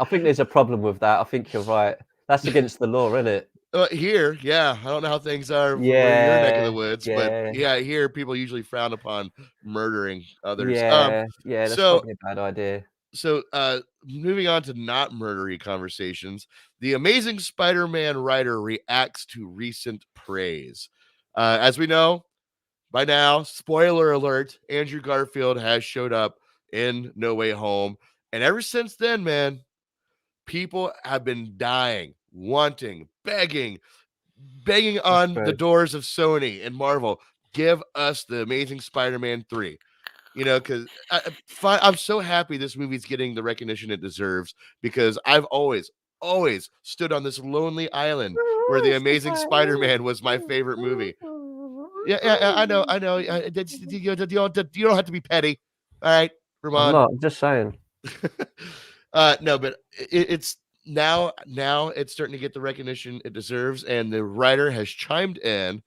think there's a problem with that. I think you're right. That's against the law, isn't it? Here, yeah. I don't know how things are in your neck of the woods, but yeah, here people usually frown upon murdering others. Yeah, that's probably a bad idea. So, moving on to not murdery conversations, the Amazing Spider-Man writer reacts to recent praise. As we know by now, spoiler alert, Andrew Garfield has showed up in No Way Home. And ever since then, man, people have been dying, wanting, begging on the doors of Sony and Marvel. Give us the Amazing Spider-Man 3. Because I'm so happy this movie's getting the recognition it deserves, because I've always stood on this lonely island where the Amazing Spider-Man was my favorite movie. Yeah, I know. You don't have to be petty. All right, Ramon. I'm not. I'm just saying. No, but it's now it's starting to get the recognition it deserves, and the writer has chimed in.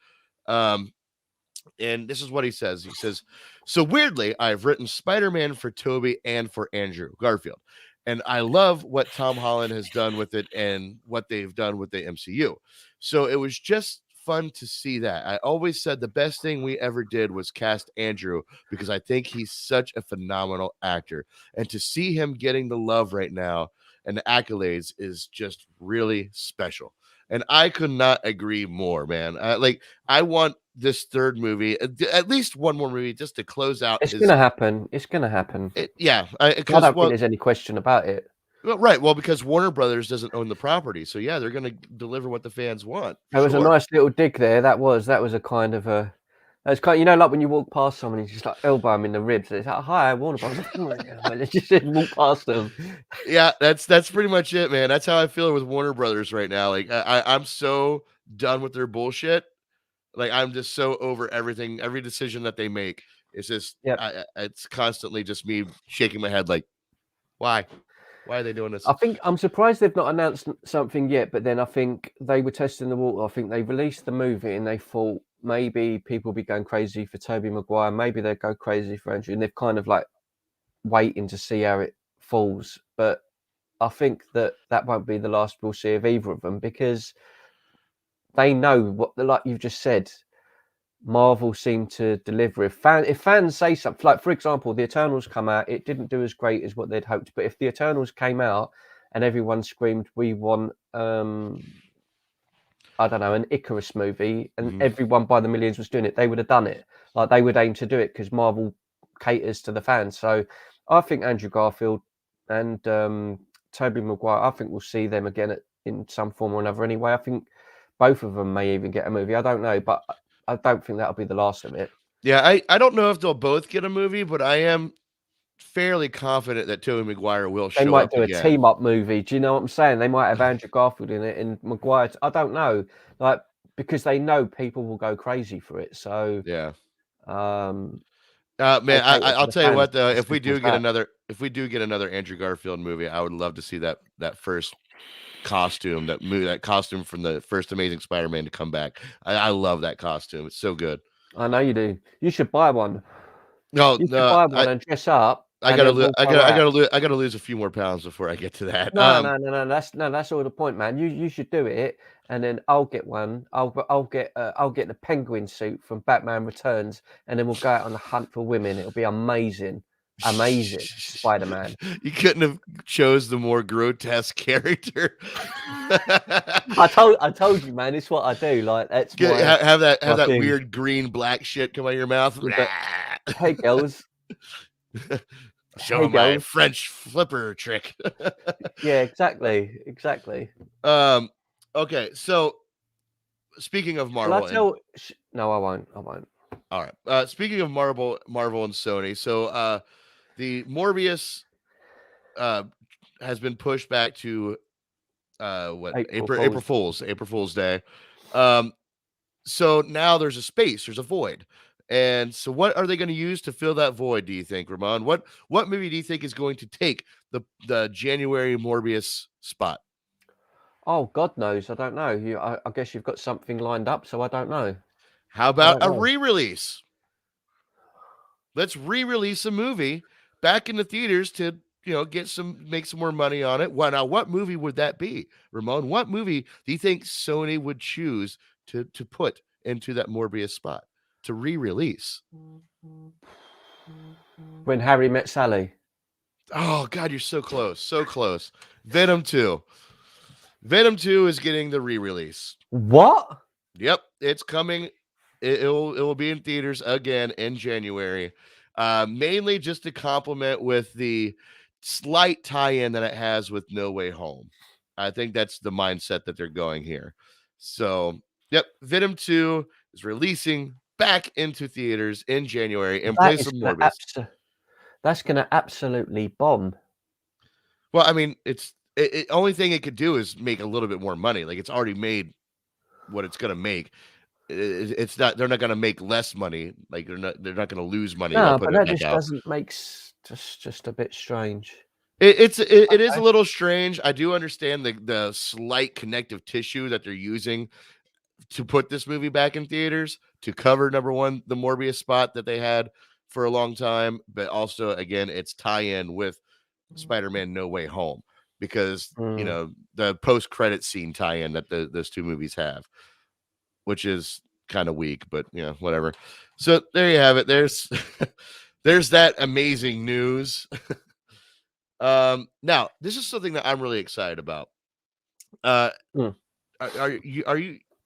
And this is what he says. He says, "So weirdly, I've written Spider-Man for Tobey and for Andrew Garfield. And I love what Tom Holland has done with it and what they've done with the MCU. So it was just fun to see that. I always said the best thing we ever did was cast Andrew, because I think he's such a phenomenal actor. And to see him getting the love right now and the accolades is just really special." And I could not agree more, man. I want this third movie, at least one more movie, just to close out. It's gonna happen. It's gonna happen. I don't think there's any question about it. Well, right. Well, because Warner Brothers doesn't own the property, so yeah, they're gonna deliver what the fans want. There was a nice little dig there. That was a kind of a. It's kind of, like when you walk past someone, you just like elbow them in the ribs. It's like, "Hi, Warner Brothers." Let's just walk past them. Yeah, that's pretty much it, man. That's how I feel with Warner Brothers right now. Like I'm so done with their bullshit. Like I'm just so over everything, every decision that they make. It's just, it's constantly just me shaking my head, like, why are they doing this? I think I'm surprised they've not announced something yet. But then I think they were testing the water. I think they released the movie and they thought maybe people will be going crazy for Tobey Maguire. Maybe they'll go crazy for Andrew, and they've kind of like waiting to see how it falls. But I think that won't be the last we'll see of either of them, because they know what, like you've just said, Marvel seem to deliver. If fans say something, like for example, the Eternals come out, it didn't do as great as what they'd hoped. But if the Eternals came out and everyone screamed, "We want," I don't know, an Icarus movie, and everyone by the millions was doing it, they would have done it. Like they would aim to do it, because Marvel caters to the fans. So I think Andrew Garfield and Tobey Maguire, I think we'll see them again in some form or another anyway. I think both of them may even get a movie. I don't know, but I don't think that'll be the last of it. Yeah, I don't know if they'll both get a movie, but I am fairly confident that Tobey Maguire will show up. They might do a team-up movie. Do you know what I'm saying? They might have Andrew Garfield in it and Maguire. I don't know, like, because they know people will go crazy for it. So yeah. Man, I'll tell you what though, if we do get another Andrew Garfield movie, I would love to see that first costume, that costume from the first Amazing Spider-Man to come back. I love that costume. It's so good. I know you do. You should buy one. No, buy one and dress up. I gotta lose a few more pounds before I get to that. No. That's all the point, man. You should do it, and then I'll get one. I'll get the penguin suit from Batman Returns, and then we'll go out on the hunt for women. It'll be amazing. amazing Spider-Man. You couldn't have chose the more grotesque character. I told you, man. It's what I do. Like that's have that thing. weird green black shit come out of your mouth. Hey girls, show my French flipper trick. Yeah, exactly. Okay, so speaking of Marvel, no, I won't. All right. Speaking of Marvel and Sony, so the Morbius has been pushed back to April Fool's Day. So now there's a void. And so what are they going to use to fill that void, do you think, Ramon? What movie do you think is going to take the January Morbius spot? Oh, God knows. I don't know. I guess you've got something lined up, so I don't know. How about a re-release? Let's re-release a movie back in the theaters to, make some more money on it. Well, now, what movie would that be, Ramon? What movie do you think Sony would choose to put into that Morbius spot to re-release? When Harry Met Sally. Oh God, you're so close, so close. Venom 2. Venom 2 is getting the re-release. What? Yep, it's coming. It will be in theaters again in January. Mainly just to complement with the slight tie-in that it has with No Way Home. I think that's the mindset that they're going here. So, yep, Venom 2 is releasing back into theaters in January in place of Morbius. That's going to absolutely bomb. Well, I mean, only thing it could do is make a little bit more money. Like it's already made what it's going to make. It's not. They're not going to make less money. Like they're not going to lose money. No, but that just doesn't make just a bit strange. It is a little strange. I do understand the slight connective tissue that they're using to put this movie back in theaters to cover, number one, the Morbius spot that they had for a long time, but also again, it's tie-in with Spider-Man No Way Home because the post-credit scene tie-in that those two movies have, which is kind of weak, but whatever. So there you have it. There's there's that amazing news. Now this is something that I'm really excited about.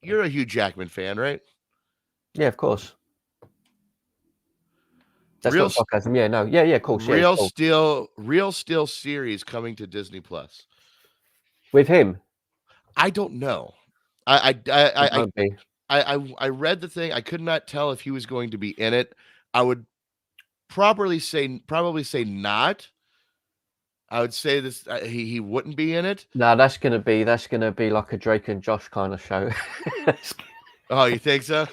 You're a Hugh Jackman fan, right? Yeah, of course. That's not sarcasm. Yeah, no. Yeah, of course. Real Steel series coming to Disney Plus. With him? I don't know. I read the thing. I could not tell if he was going to be in it. I would probably say not. I would say this he wouldn't be in it. No, that's gonna be like a Drake and Josh kind of show. Oh, you think so?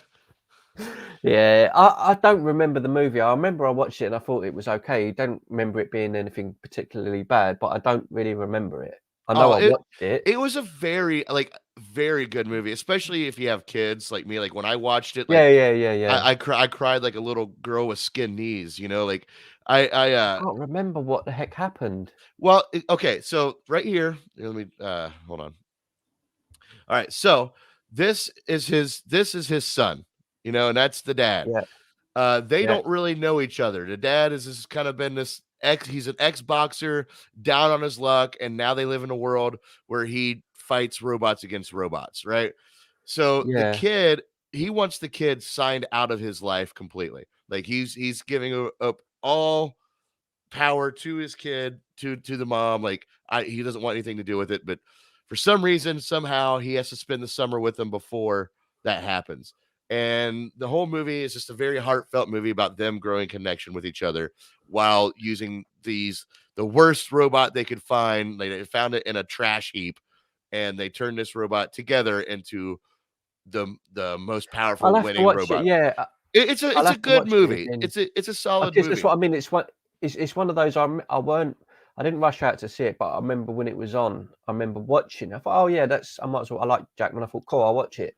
Yeah, I don't remember the movie. I remember I watched it and I thought it was okay. I don't remember it being anything particularly bad, but I don't really remember it. I know I watched it. It was a very good movie, especially if you have kids like me. Like when I watched it, yeah. I cried like a little girl with skin knees. I can't remember what the heck happened. Well, okay, so right here, let me hold on. All right, so this is his son, and that's the dad. Yeah. They don't really know each other. The dad has kind of been he's an ex-boxer down on his luck, and now they live in a world where he fights robots against robots, right? So the kid, he wants the kid signed out of his life completely. Like he's giving up all power to his kid, to the mom. Like he doesn't want anything to do with it, but for some reason, somehow he has to spend the summer with them before that happens. And the whole movie is just a very heartfelt movie about them growing connection with each other while using the worst robot they could find. They found it in a trash heap, and they turned this robot together into the most powerful winning robot. It's a good movie. It's a solid movie. That's what I mean. It's one of those. I didn't rush out to see it, but I remember when it was on. I remember watching. I thought, oh yeah, I might as well. I like Jackman. I thought, cool, I'll watch it.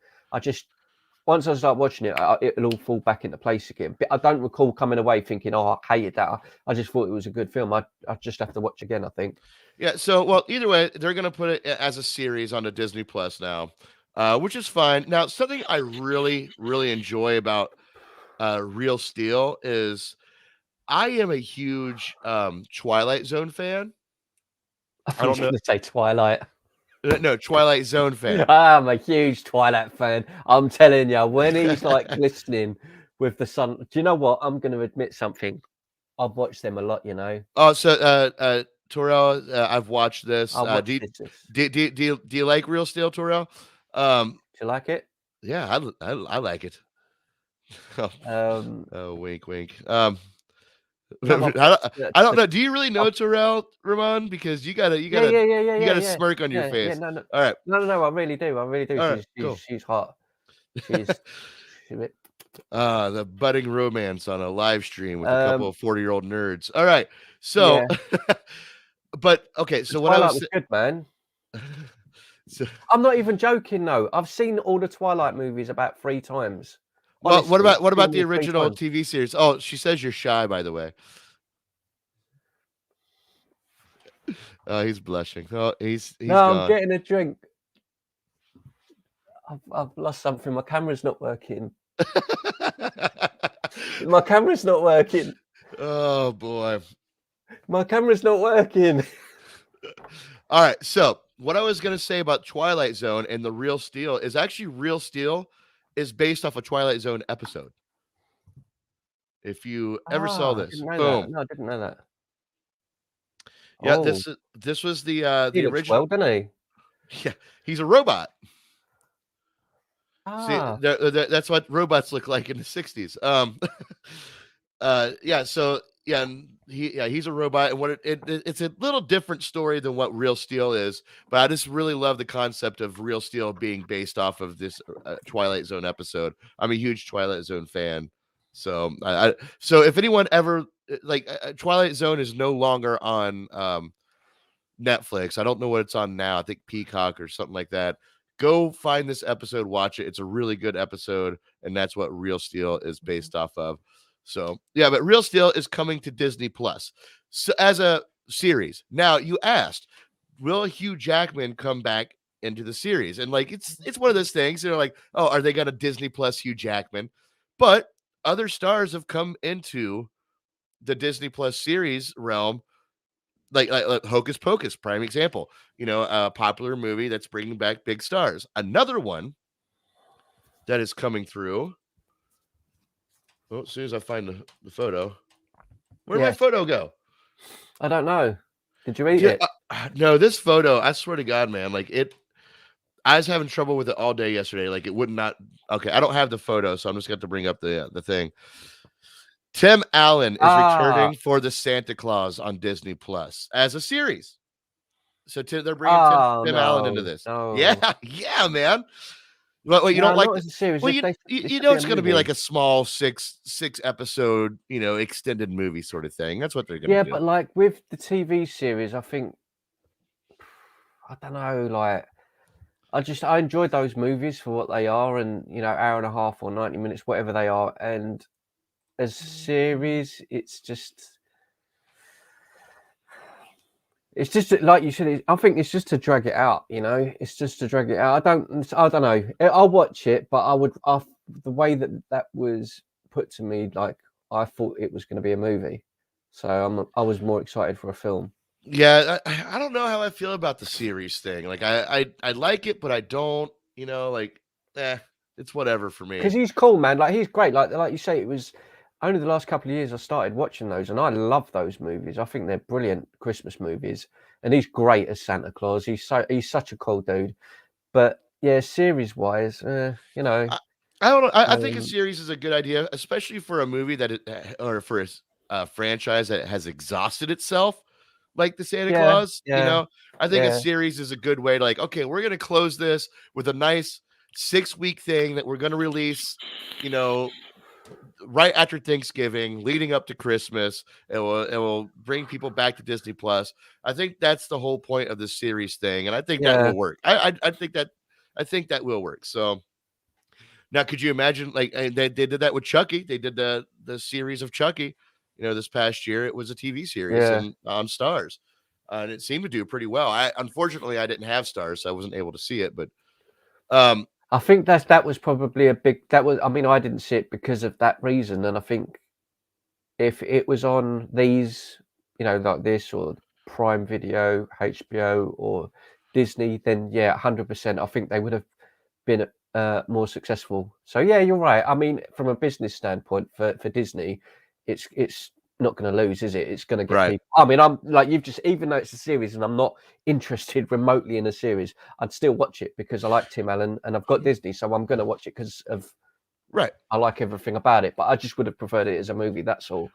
Once I start watching it, it'll all fall back into place again. But I don't recall coming away thinking, oh, I hated that. I just thought it was a good film. I just have to watch again, I think. Yeah. So, well, either way, they're going to put it as a series on the Disney Plus now, which is fine. Now, something I really, really enjoy about Real Steel is I am a huge Twilight Zone fan. I was going to say Twilight. No, Twilight Zone fan. I'm a huge Twilight fan. I'm telling you, when he's like glistening with the sun. Do you know what? I'm going to admit something. I've watched them a lot, you know. Oh, so Terrell, I've watched this. Do you like Real Steel, Terrell? Do you like it? Yeah, I like it. Oh, wink, wink. I don't know. Do you really know Terrell, Ramon? Because you got a smirk on your face. Yeah, no. All right. No, I really do. I really do. She's hot. She's the budding romance on a live stream with a couple of 40-year-old nerds. All right. So but okay, so what Twilight was good, man. So, I'm not even joking though. I've seen all the Twilight movies about 3 times. Honestly, well, what about the original TV series? Oh, she says you're shy, by the way. Oh, he's blushing. Oh, he's gone. I'm getting a drink. I've lost something. My camera's not working. My camera's not working. Oh boy. My camera's not working. All right. So what I was going to say about Twilight Zone and the Real Steel is actually Real Steel is based off a Twilight Zone episode. If you ever saw this, boom. No, I didn't know that. Yeah, this was the original. Well, doesn't he? Yeah, he's a robot. See, Ah. that's what robots look like in the 60s. Yeah, so yeah, he's a robot, and what it's a little different story than what Real Steel is, but I just really love the concept of Real Steel being based off of this Twilight Zone episode. I'm a huge Twilight Zone fan, so so if anyone ever like Twilight Zone is no longer on Netflix. I don't know what it's on now. I think Peacock or something like that. Go find this episode, watch it. It's a really good episode, and that's what Real Steel is based off of. So yeah, but Real Steel is coming to Disney Plus so as a series. Now you asked, will Hugh Jackman come back into the series? And like it's one of those things, you know, like, oh, are they gonna Disney Plus Hugh Jackman? But other stars have come into the Disney Plus series realm, like Hocus Pocus, prime example. You know, a popular movie that's bringing back big stars. Another one that is coming through. Oh, as soon as I find the photo, where'd my photo go? I don't know. Did you eat it? No, this photo, I swear to God, man, like it. I was having trouble with it all day yesterday. Like it would not. Okay, I don't have the photo, so I'm just going to bring up the thing. Tim Allen is returning for the Santa Claus on Disney Plus as a series. So they're bringing Tim Allen into this. No. Yeah, man. Well, you don't like the series. Well, you know it's going to be like a small six episode, you know, extended movie sort of thing. That's what they're going to do. Yeah, but like with the TV series, I think I don't know. Like, I enjoyed those movies for what they are, and you know, hour and a half or 90 minutes, whatever they are, and as a series, it's just like you said. I think it's just to drag it out. You know, it's just to drag it out. I don't know. I'll watch it, but the way that was put to me, like I thought it was going to be a movie, so I was more excited for a film. Yeah, I don't know how I feel about the series thing. Like I like it, but I don't. You know, like it's whatever for me. Because he's cool, man. Like he's great. Like you say, it was only the last couple of years I started watching those, and I love those movies. I think they're brilliant Christmas movies, and he's great as Santa Claus. He's such a cool dude. But yeah, series wise, you know, I don't know. I think a series is a good idea, especially for a movie or for a franchise that has exhausted itself, like the Santa Claus. You know, I think a series is a good way to like, okay, we're gonna close this with a nice 6-week thing that we're gonna release, you know, right after Thanksgiving, leading up to Christmas. It will bring people back to Disney Plus. I think that's the whole point of this series thing, and I think that will work. I think that will work. So now, could you imagine? Like they did that with Chucky. They did the series of Chucky. You know, this past year it was a TV series and on Stars, and it seemed to do pretty well. Unfortunately I didn't have Stars, so I wasn't able to see it, but I think that was probably I mean, I didn't see it because of that reason, and I think if it was on these, like this or Prime Video, HBO, or Disney, then yeah, 100%. I think they would have been more successful. So yeah, you're right. I mean, from a business standpoint, for Disney, it's not going to lose, is it? It's going to get people. I mean, I'm like you've just, even though it's a series and I'm not interested remotely in a series, I'd still watch it because I like Tim Allen and I've got Disney, so I'm going to watch it because of I like everything about it. But I just would have preferred it as a movie. That's all.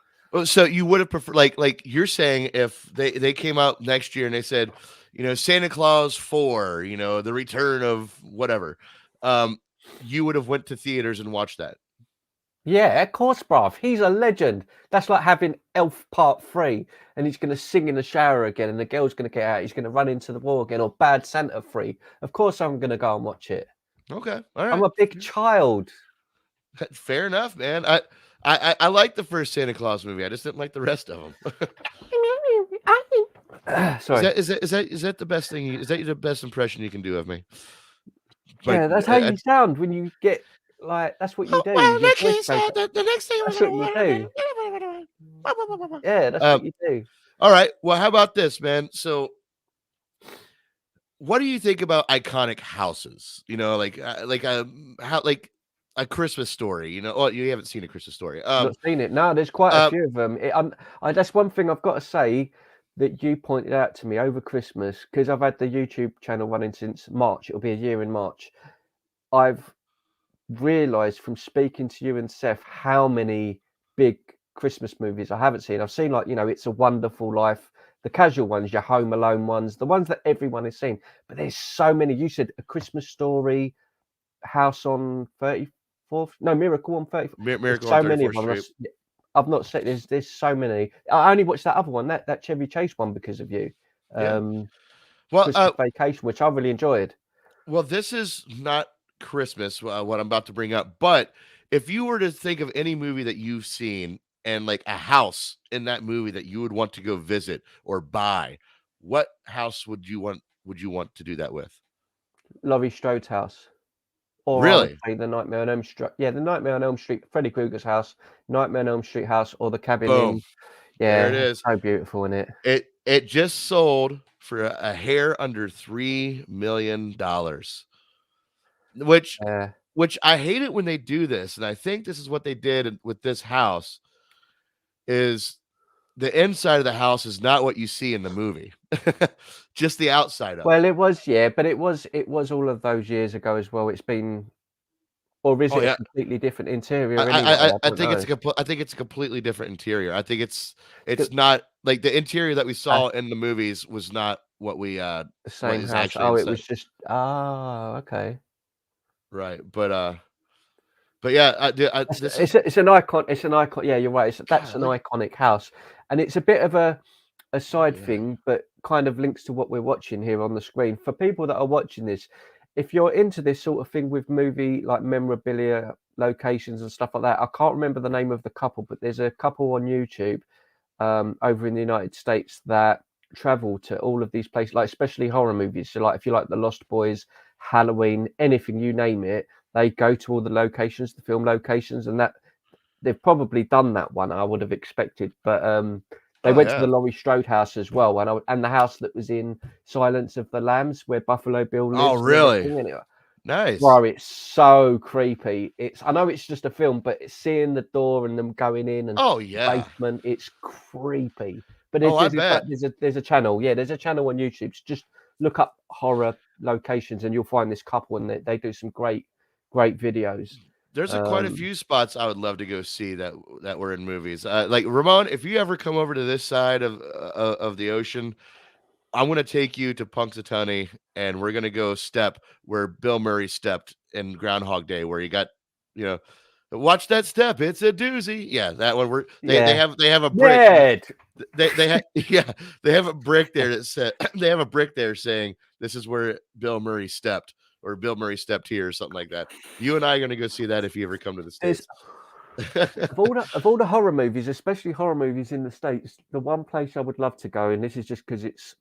So you would have preferred, like you're saying, if they came out next year and they said, Santa Claus 4, the return of whatever, you would have went to theaters and watched that. Yeah, of course, bruv. He's a legend. That's like having Elf Part 3 and he's going to sing in the shower again and the girl's going to get out. He's going to run into the wall again, or Bad Santa 3. Of course, I'm going to go and watch it. Okay. All right. I'm a big child. Fair enough, man. I like the first Santa Claus movie. I just didn't like the rest of them. Sorry. Is that the best thing? Is that the best impression you can do of me? Yeah, that's how you sound when you get like. That's what you do. Well, the next thing. That's what you do. Yeah, that's what you do. All right. Well, how about this, man? So, what do you think about iconic houses? Like a Christmas Story. Oh, you haven't seen A Christmas Story. Not seen it. No, there's quite a few of them. That's one thing I've got to say that you pointed out to me over Christmas, because I've had the YouTube channel running since March. It'll be a year in March. I've realised from speaking to you and Seth how many big Christmas movies I haven't seen. I've seen It's a Wonderful Life, the casual ones, your Home Alone ones, the ones that everyone has seen. But there's so many. You said A Christmas Story, House on 34th, no, Miracle on 34th. Miracle so on 34th many of them. I've not said there's so many. I only watched that other one, that Chevy Chase one, because of you. Christmas Vacation, which I really enjoyed. Well, this is not Christmas, what I'm about to bring up, but if you were to think of any movie that you've seen and like a house in that movie that you would want to go visit or buy, what house would you want to do that with? Laurie Strode's house. Or really? The Nightmare on Elm Street. Yeah, the Nightmare on Elm Street, Freddy Krueger's house, Nightmare on Elm Street house, or the cabin in. Yeah, there it is. So beautiful, isn't it? It just sold for a hair under $3 million, which I hate it when they do this, and I think this is what they did with this house. Is the inside of the house is not what you see in the movie, just the outside of it. Well, it was, but it was all of those years ago as well. It's been, or is it a completely different interior? I think it's a completely different interior. I think it's not like the interior that we saw in the movies was not what we the same house. Oh, it was just okay, right, but yeah, it's an icon. It's an icon. Yeah, you're right. That's an iconic house, and it's a bit of a side thing, but kind of links to what we're watching here on the screen. For people that are watching this, if you're into this sort of thing with movie like memorabilia, locations and stuff like that, I can't remember the name of the couple, but there's a couple on YouTube over in the United States that travel to all of these places, like especially horror movies. So like if you like The Lost Boys, Halloween, anything, you name it, they go to all the locations, the film locations, and that they've probably done that one, I would have expected. But they went to the Laurie Strode house as well, and the house that was in Silence of the Lambs, where Buffalo Bill lives. Oh, really? Nice. Bro, it's so creepy. I know it's just a film, but it's seeing the door and them going in and basement, it's creepy. But there's a channel. Yeah, there's a channel on YouTube. So just look up horror locations and you'll find this couple, and they do some great videos. There's quite a few spots I would love to go see that were in movies. Like Ramon, if you ever come over to this side of the ocean, I'm going to take you to Punxsutawney, and we're going to go step where Bill Murray stepped in Groundhog Day, where he got, watch that step. It's a doozy. Yeah, that one. They have a brick. They have a brick there that said they have a brick there saying this is where Bill Murray stepped, or Bill Murray stepped here, or something like that. You and I are going to go see that if you ever come to the States. of all the horror movies, especially horror movies in the States, the one place I would love to go, and this is just because it's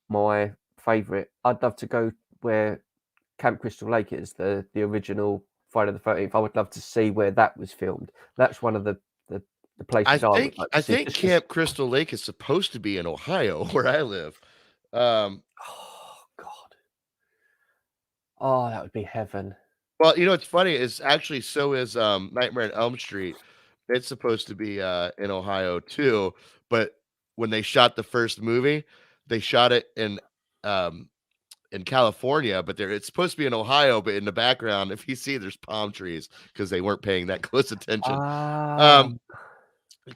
my favorite, I'd love to go where Camp Crystal Lake is, the original Friday the 13th. I would love to see where that was filmed. That's one of the the places I would like to I see. think Camp Crystal Lake is supposed to be in Ohio, where I live. Oh God. Oh, that would be heaven. Well, you know, it's funny, it's actually so is, Nightmare on Elm Street. It's supposed to be, in Ohio too, but when they shot the first movie, they shot it in California, but it's supposed to be in Ohio, but in the background, if you see, there's palm trees because they weren't paying that close attention. Ah,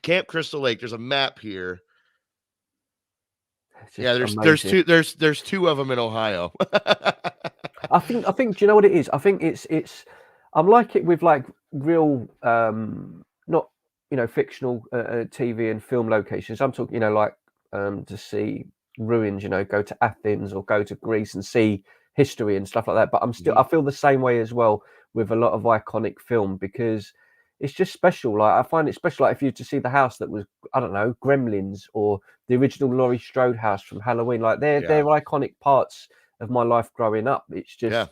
Camp Crystal Lake, there's a map here. it's Yeah, just there's amazing. there's 2 of them in Ohio. I think. Do you know what it is? I think it's. I'm like it with like real, not fictional TV and film locations. I'm talking, like to see ruins. Go to Athens or go to Greece and see history and stuff like that. But I feel the same way as well with a lot of iconic film because it's just special. Like I find it special. Like if you to see the house that was, I don't know, Gremlins or the original Laurie Strode house from Halloween. Like they're iconic parts of my life growing up. It's just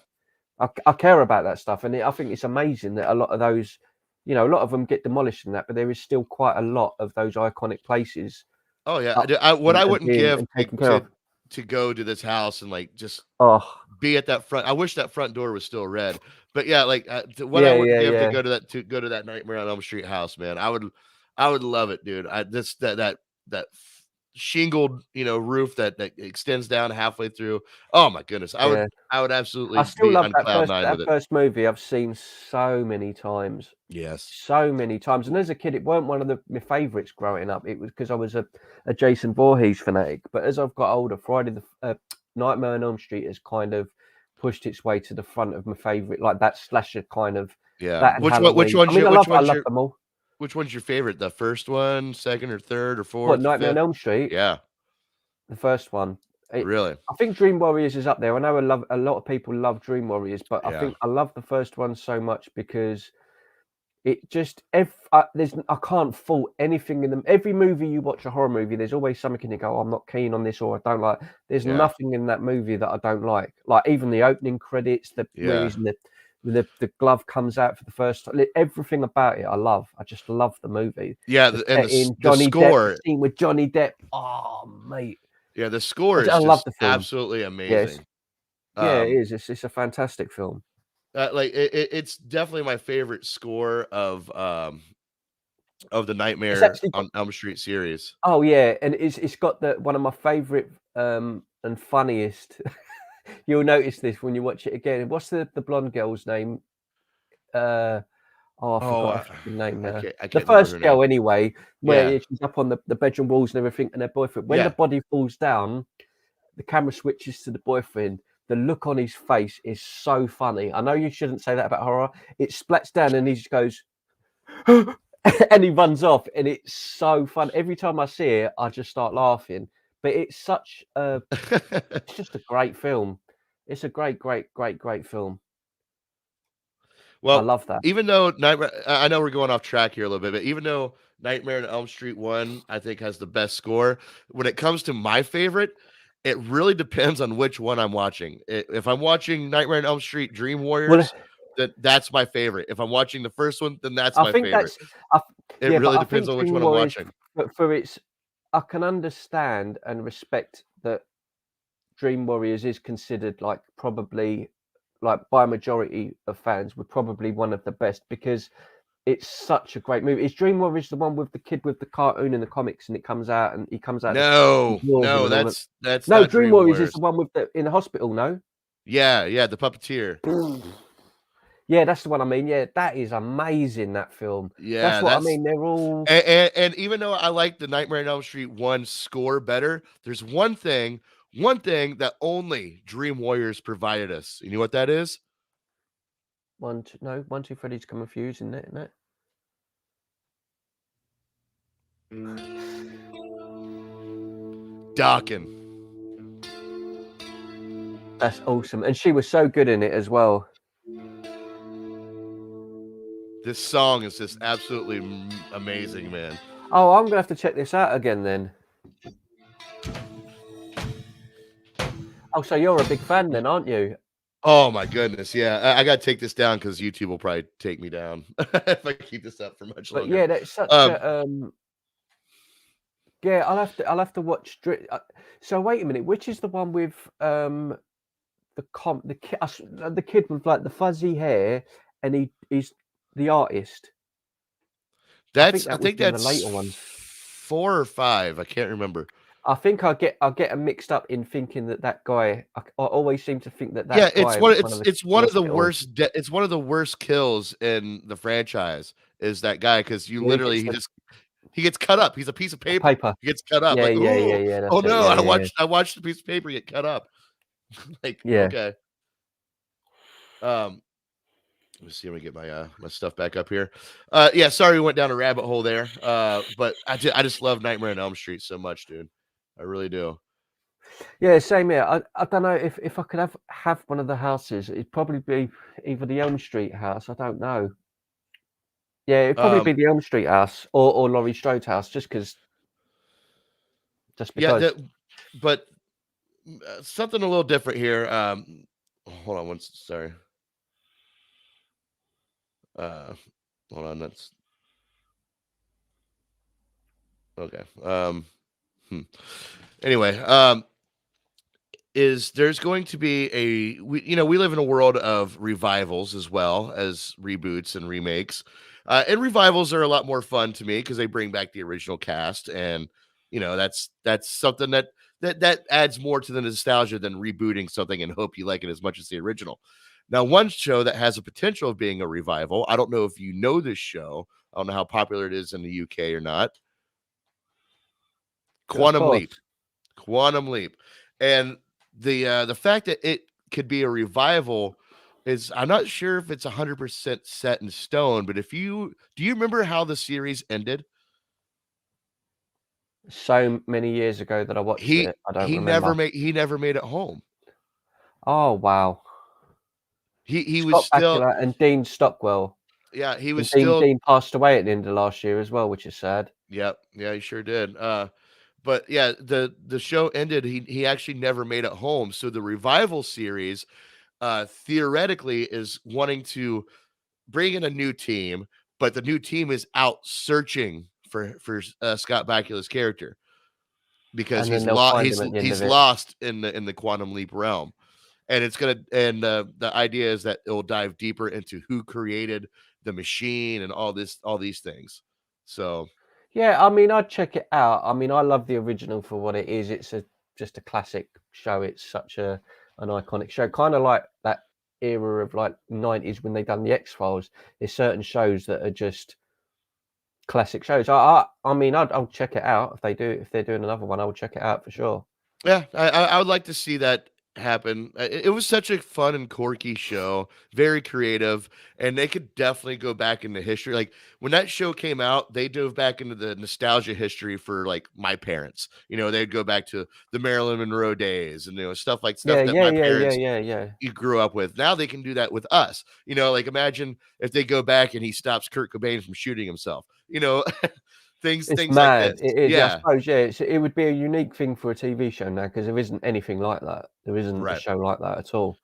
I care about that stuff, and I think it's amazing that a lot of those, a lot of them get demolished and that, but there is still quite a lot of those iconic places. Oh yeah, what I wouldn't give taken care of. to go to this house and like just Oh, be at that front. I wish that front door was still red, but yeah, like what I yeah, wouldn't give yeah. to go to that Nightmare on Elm Street house, man. I would love it, dude. That shingled roof that extends down halfway through. Oh my goodness, I would absolutely I still be love on cloud nine with it. first movie. I've seen so many times. Yes. So many times. And as a kid, it weren't one of my favourites growing up. It was because I was a Jason Voorhees fanatic. But as I've got older, Nightmare on Elm Street has kind of pushed its way to the front of my favourite, like that slasher kind of. Yeah. That and Which Halloween. one's I love them all. Which one's your favorite? The first one, second or third or fourth? What, Nightmare on Elm Street? Yeah. The first one. Really? I think Dream Warriors is up there. I know a lot of people love Dream Warriors, but I think I love the first one so much because it just I can't fault anything in them. Every movie you watch, a horror movie, there's always something in you go, I'm not keen on this or I don't like. There's nothing in that movie that I don't like. Like even the opening credits, where the glove comes out for the first time. Everything about it I love. I just love the movie. Yeah, and the score Depp, scene with Johnny Depp. Oh mate. Yeah, the score is love the film. Absolutely amazing. Yeah, it is. It's a fantastic film. It's definitely my favorite score of the Nightmare on Elm Street series. Oh yeah, and it's got one of my favorite and funniest. You'll notice this when you watch it again. What's the blonde girl's name? I forgot her name now. The first girl, anyway, where she's up on the bedroom walls and everything, and her boyfriend. When the body falls down, the camera switches to the boyfriend. The look on his face is so funny. I know you shouldn't say that about horror. It splats down and he just goes, and he runs off, and it's so fun. Every time I see it, I just start laughing. But it's it's just a great film. It's a great film. Well, I love that. Even though I know we're going off track here a little bit, but even though Nightmare on Elm Street 1, I think, has the best score, when it comes to my favorite, it really depends on which one I'm watching. If I'm watching Nightmare on Elm Street Dream Warriors, that's my favorite. If I'm watching the first one, then that's my favorite. It really depends on which one I'm watching. But I can understand and respect that Dream Warriors is considered probably by a majority of fans would probably one of the best because it's such a great movie. Is Dream Warriors the one with the kid with the cartoon in the comics and he comes out? No, that's no. Dream Warriors is the one with in the hospital. No. Yeah, the puppeteer. Yeah, that's the one I mean. Yeah, that is amazing. That film. Yeah, that's what I mean. They're all and even though I like the Nightmare on Elm Street 1 score better, there's one thing that only Dream Warriors provided us. You know what that is? 1, 2 Freddy's Come Fuse, isn't it? Dawkins. That's awesome, and she was so good in it as well. This song is just absolutely amazing, man. Oh, I'm gonna have to check this out again then. Oh, so you're a big fan then, aren't you? Oh my goodness, yeah. I gotta take this down because YouTube will probably take me down if I keep this up for much But longer. yeah, that's such Um, a yeah. I'll have to watch. So wait a minute, which is the one with the kid with like the fuzzy hair, and he's the artist. I think I that was think one of the that's later ones. 4 or 5. I can't remember. I think I'll get them mixed up in thinking that guy. I always seem to think that Yeah, guy was one of the it's one of was the it all. worst it's one of the worst kills in the franchise is that guy because you Yeah, he literally gets the he gets cut up. He's a piece of paper. paper. He gets cut up Yeah, like, yeah, yeah, oh, yeah. oh That's it. no, Yeah, yeah, yeah. I watched the piece of paper get cut up. Like, Yeah. okay. Let me see. Let me get my my stuff back up here. Yeah, sorry we went down a rabbit hole there. But I just love Nightmare on Elm Street so much, dude. I really do. Yeah, same here. I don't know if I could have one of the houses, it'd probably be either the Elm Street house. I don't know. Yeah, it'd probably be Um, the Elm Street house or Laurie Strode's house, just yeah, because. but something a little different here. Hold on sorry. Uh, hold on. That's okay. Anyway, is there's going to be we live in a world of revivals as well as reboots and remakes. And revivals are a lot more fun to me because they bring back the original cast, and that's something that adds more to the nostalgia than rebooting something and hope you like it as much as the original. Now, one show that has a potential of being a revival, I don't know if you know this show. I don't know how popular it is in the UK or not. Of Quantum Leap. course. Quantum Leap. And the fact that it could be a revival is I'm not sure if it's 100% set in stone, but do you remember how the series ended? So many years ago that I watched it, I don't remember. He never made it home. Oh wow. He was Scott still Bakula and Dean Stockwell. yeah, he was And Dean still Dean passed away at the end of last year as well, which is sad. yep, yeah, he sure did. But yeah, the show ended. He actually never made it home. So the revival series theoretically is wanting to bring in a new team, but the new team is out searching for Scott Bakula's character because And then they'll find him at the end he's of it. lost in the Quantum Leap realm, and the idea is that it will dive deeper into who created the machine and all these things. So Yeah, I mean, I'd check it out. I mean, I love the original for what it is. It's just a classic show. It's such an iconic show, kind of like that era of like 90s when they done the X-Files. There's certain shows that are just classic shows. I mean, I'll check it out if they're doing another one. I will check it out for sure. yeah, I would like to see that happen. It was such a fun and quirky show, very creative, and they could definitely go back into history. Like when that show came out, they dove back into the nostalgia history for like my parents. They'd go back to the Marilyn Monroe days and stuff Yeah, that yeah, my yeah, yeah, parents yeah, yeah. you grew up with. Now they can do that with us. Like imagine if they go back and he stops Kurt Cobain from shooting himself. It's Things like mad. this. It is. I Yeah, suppose. Yeah, it would be a unique thing for a TV show now because there isn't anything like that. There isn't a right. show like that at all.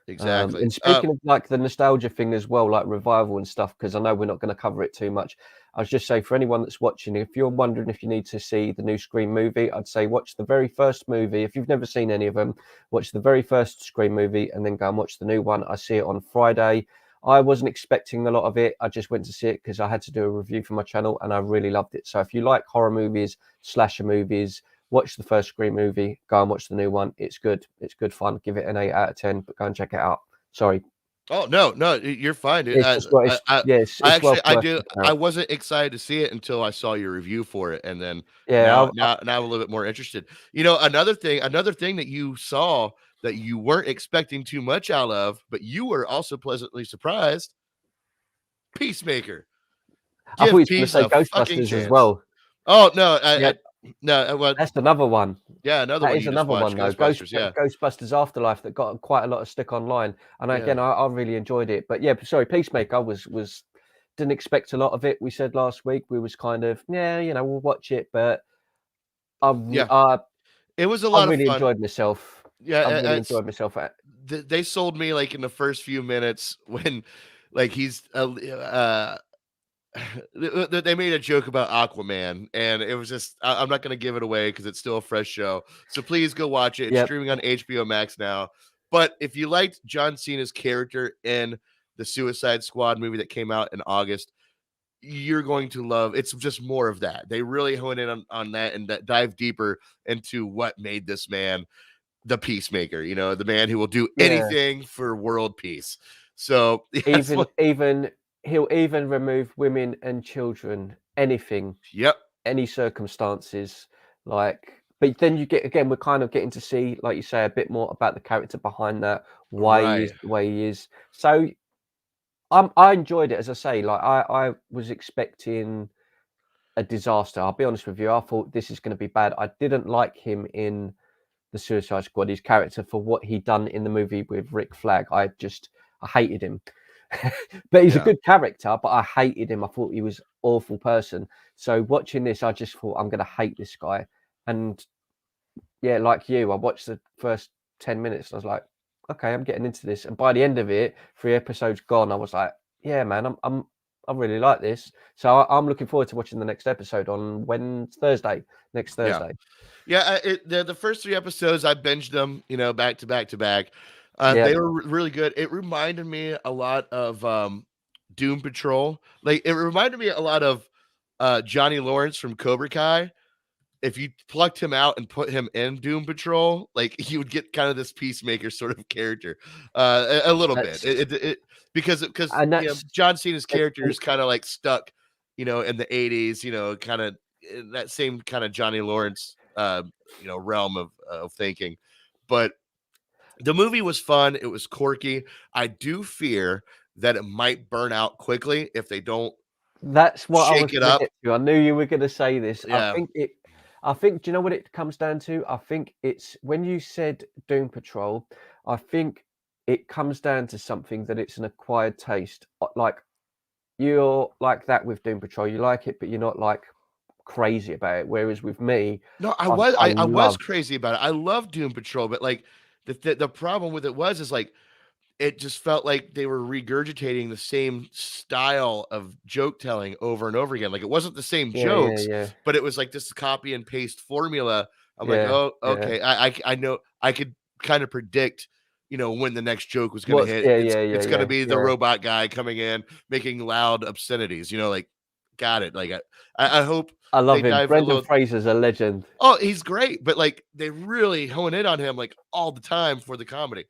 Exactly. And speaking of like the nostalgia thing as well, like revival and stuff, because I know we're not going to cover it too much. I was just say for anyone that's watching, if you're wondering if you need to see the new Scream movie, I'd say watch the very first movie. If you've never seen any of them, watch the very first Scream movie and then go and watch the new one. I see it on Friday. I wasn't expecting a lot of it. I just went to see it because I had to do a review for my channel and I really loved it. So if you like horror movies, slasher movies, watch the first Scream movie, go and watch the new one. It's good. It's good fun. Give it an 8 out of 10, but go and check it out. Sorry. Oh no, you're fine, dude. It's just what it's yes, it's well worth checking I out. wasn't excited to see it until I saw your review for it, and then Yeah, now I'm a little bit more interested. Another thing that you saw that you weren't expecting too much out of, but you were also pleasantly surprised. PeaceMaker, I thought he give was gonna peace say a fucking Ghostbusters as chance. well. Oh no, Yeah, no, well, that's another one. yeah, another That one is you just another one watched, though. Ghostbusters. Yeah, Ghostbusters Afterlife that got quite a lot of stick online. And yeah, again, I really enjoyed it. But yeah, sorry, Peacemaker was didn't expect a lot of it. We said last week we was kind of, yeah, we'll watch it, but I yeah. I, It was a I lot of really fun. enjoyed myself. I Yeah, really it's enjoyed myself. they sold me like in the first few minutes when like he's they made a joke about Aquaman, and it was just I'm not going to give it away because it's still a fresh show. So please go watch it. It's Yep. streaming on HBO Max now. But if you liked John Cena's character in the Suicide Squad movie that came out in August, you're going to love it's just more of that. They really hone in on that and that dive deeper into what made this man the peacemaker, you know, the man who will do Yeah. anything for world peace. So even he'll even remove women and children, anything, yep, any circumstances. Like, but then you get again, we're kind of getting to see, like you say, a bit more about the character behind that, why he is right. the way he is. So I enjoyed it, as I say. Like I was expecting a disaster. I'll be honest with you. I thought this is going to be bad. I didn't like him in the Suicide Squad, his character, for what he done in the movie with Rick Flag. I hated him. But he's a good character, but I hated him. I thought he was an awful person. So watching this, I just thought I'm going to hate this guy. And yeah, like you, I watched the first 10 minutes. And I was like, okay, I'm getting into this. And by the end of it, 3 episodes gone, I was like, yeah, man, I really like this. So I'm looking forward to watching the next episode on next Thursday. Yeah, the first 3 episodes I binged them, you know, back to back to back. Yeah. They were really good. It reminded me a lot of Doom Patrol. Like it reminded me a lot of Johnny Lawrence from Cobra Kai. If you plucked him out and put him in Doom Patrol, like he would get kind of this peacemaker sort of character, a little bit. Because you know, John Cena's character is kind of like stuck, you know, in the 80s, you know, kind of that same kind of Johnny Lawrence, you know, realm of thinking. But the movie was fun. It was quirky. I do fear that it might burn out quickly if they don't. That's what I was shake it going to up. get to. I knew you were going to say this. Yeah. I think, do you know what it comes down to? I think it's when you said Doom Patrol, I think it comes down to something that it's an acquired taste. Like you're like that with Doom Patrol. You like it, but you're not like crazy about it. Whereas with me, No, I I was love. crazy about it. I love Doom Patrol, but like the problem with it is like it just felt like they were regurgitating the same style of joke telling over and over again. Like it wasn't the same jokes, Yeah. but it was like this copy and paste formula. I'm like, Yeah. oh, Yeah. okay. I know I could kind of predict, you know, when the next joke was going to hit. It's going to be the robot guy coming in making loud obscenities. You know, like got it. Like I hope I love they him. dive a Brendan little. Fraser's a legend. Oh, he's great, but like they really hone in on him like all the time for the comedy.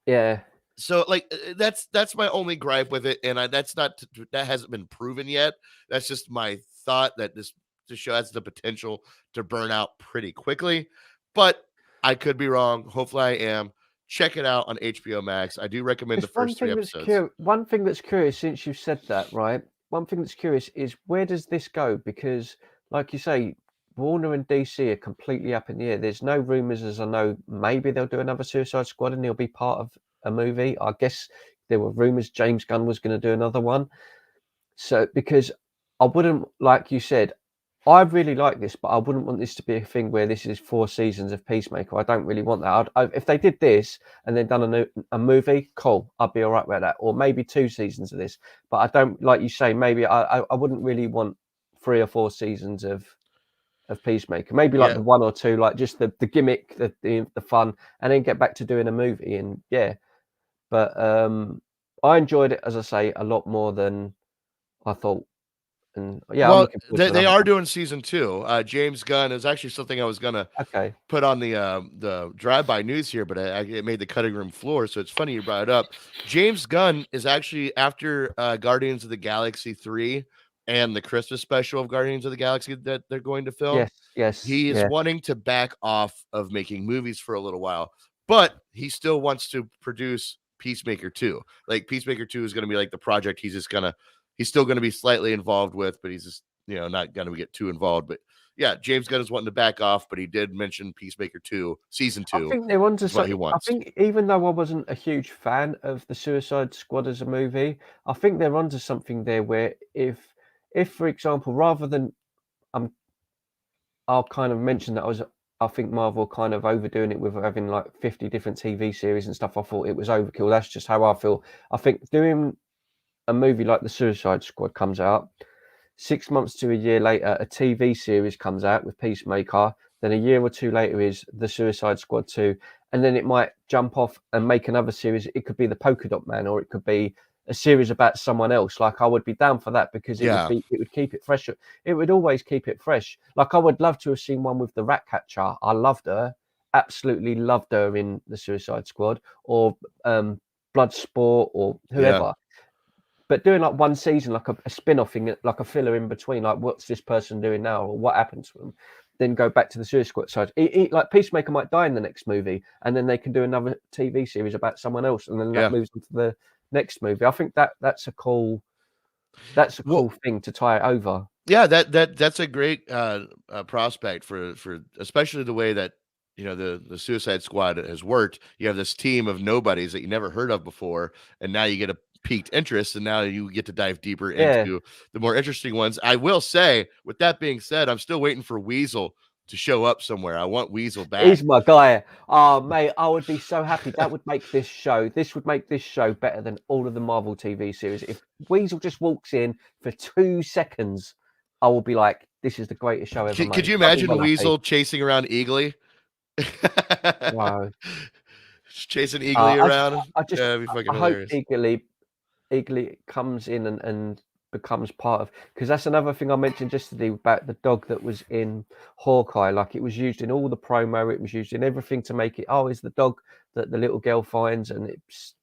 Yeah. So like that's my only gripe with it, and that's not that hasn't been proven yet. That's just my thought that this show has the potential to burn out pretty quickly, but I could be wrong. Hopefully, I am. Check it out on HBO Max. I do recommend the first 3 episodes. One thing that's curious, since you said that, right? One thing that's curious is where does this go? Because, like you say, Warner and DC are completely up in the air. There's no rumors, as I know. Maybe they'll do another Suicide Squad and he'll be part of a movie. I guess there were rumors James Gunn was going to do another one. So, because I wouldn't, like you said, I really like this, but I wouldn't want this to be a thing where this is 4 seasons of PeaceMaker. I don't really want that. If they did this and then done a movie, cool, I'd be all right with that. Or maybe 2 seasons of this. But I don't, like you say, maybe I wouldn't really want 3 or 4 seasons of PeaceMaker. Maybe like the 1 or 2, like just the gimmick, the fun, and then get back to doing a movie. And yeah, but I enjoyed it, as I say, a lot more than I thought. And yeah, I'm looking forward to they are one. doing season 2. James Gunn is actually something I was gonna put on the drive-by news here, but it made the cutting room floor. So it's funny you brought it up. James Gunn is actually after Guardians of the Galaxy 3 and the Christmas special of Guardians of the Galaxy that they're going to film. Yes. He is wanting to back off of making movies for a little while, but he still wants to produce Peacemaker 2. Like Peacemaker 2 is going to be like the project he's still going to be slightly involved with, but he's just, you know, not going to get too involved. But yeah, James Gunn is wanting to back off, but he did mention Peacemaker 2, season 2. I think they're onto what he wants. I think even though I wasn't a huge fan of the Suicide Squad as a movie, I think they're onto something there where if for example, rather than I'll kind of mention that I was I think Marvel are kind of overdoing it with having like 50 different TV series and stuff. I thought it was overkill. That's just how I feel. I think doing a movie like The Suicide Squad comes out, 6 months to a year later, a TV series comes out with PeaceMaker. Then a year or two later is The Suicide Squad 2. And then it might jump off and make another series. It could be The Polka Dot Man, or it could be a series about someone else. Like, I would be down for that, because it would keep it fresh. It would always keep it fresh. Like, I would love to have seen one with the Ratcatcher. I loved her, absolutely loved her in The Suicide Squad, or Bloodsport, or whoever. Yeah. But doing like one season, like a spin-off thing, like a filler in between, like what's this person doing now, or what happened to them, then go back to the Suicide Squad side. Like PeaceMaker might die in the next movie, and then they can do another TV series about someone else, and then that moves into the next movie. I think that's a cool thing to tie it over. Yeah, that's a great prospect for especially the way that, you know, the Suicide Squad has worked. You have this team of nobodies that you never heard of before, and now you get a piqued interest, and now you get to dive deeper into the more interesting ones. I will say, with that being said, I'm still waiting for Weasel to show up somewhere. I want Weasel back. He's my guy. Oh, mate, I would be so happy. That would make this show better than all of the Marvel TV series. If Weasel just walks in for 2 seconds, I will be like, this is the greatest show ever made. Could you imagine Weasel chasing around Eagly? Wow. Chasing Eagly around. I hope Eagly comes in and becomes part of, because that's another thing I mentioned yesterday about the dog that was in Hawkeye. Like, it was used in all the promo, it was used in everything to make it, is the dog that the little girl finds, and it's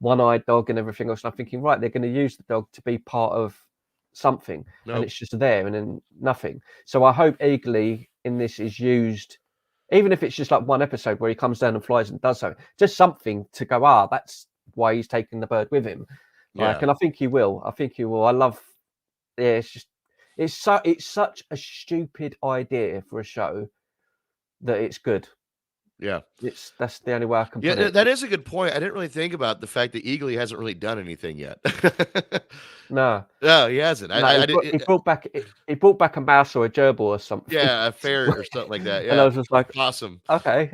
one-eyed dog and everything else. And I'm thinking, right, they're going to use the dog to be part of something, and it's just there and then nothing. So I hope Eagly in this is used, even if it's just like one episode where he comes down and flies and does something, just something to go, that's why he's taking the bird with him. Like, and I think he will. I love. Yeah, it's such a stupid idea for a show that it's good. Yeah, that's the only way I can. Yeah, that is a good point. I didn't really think about the fact that Eagly hasn't really done anything yet. No, he hasn't. No, he brought back a mouse or a gerbil or something. Yeah, a ferret or something like that. Yeah, and I was just like, awesome. Okay,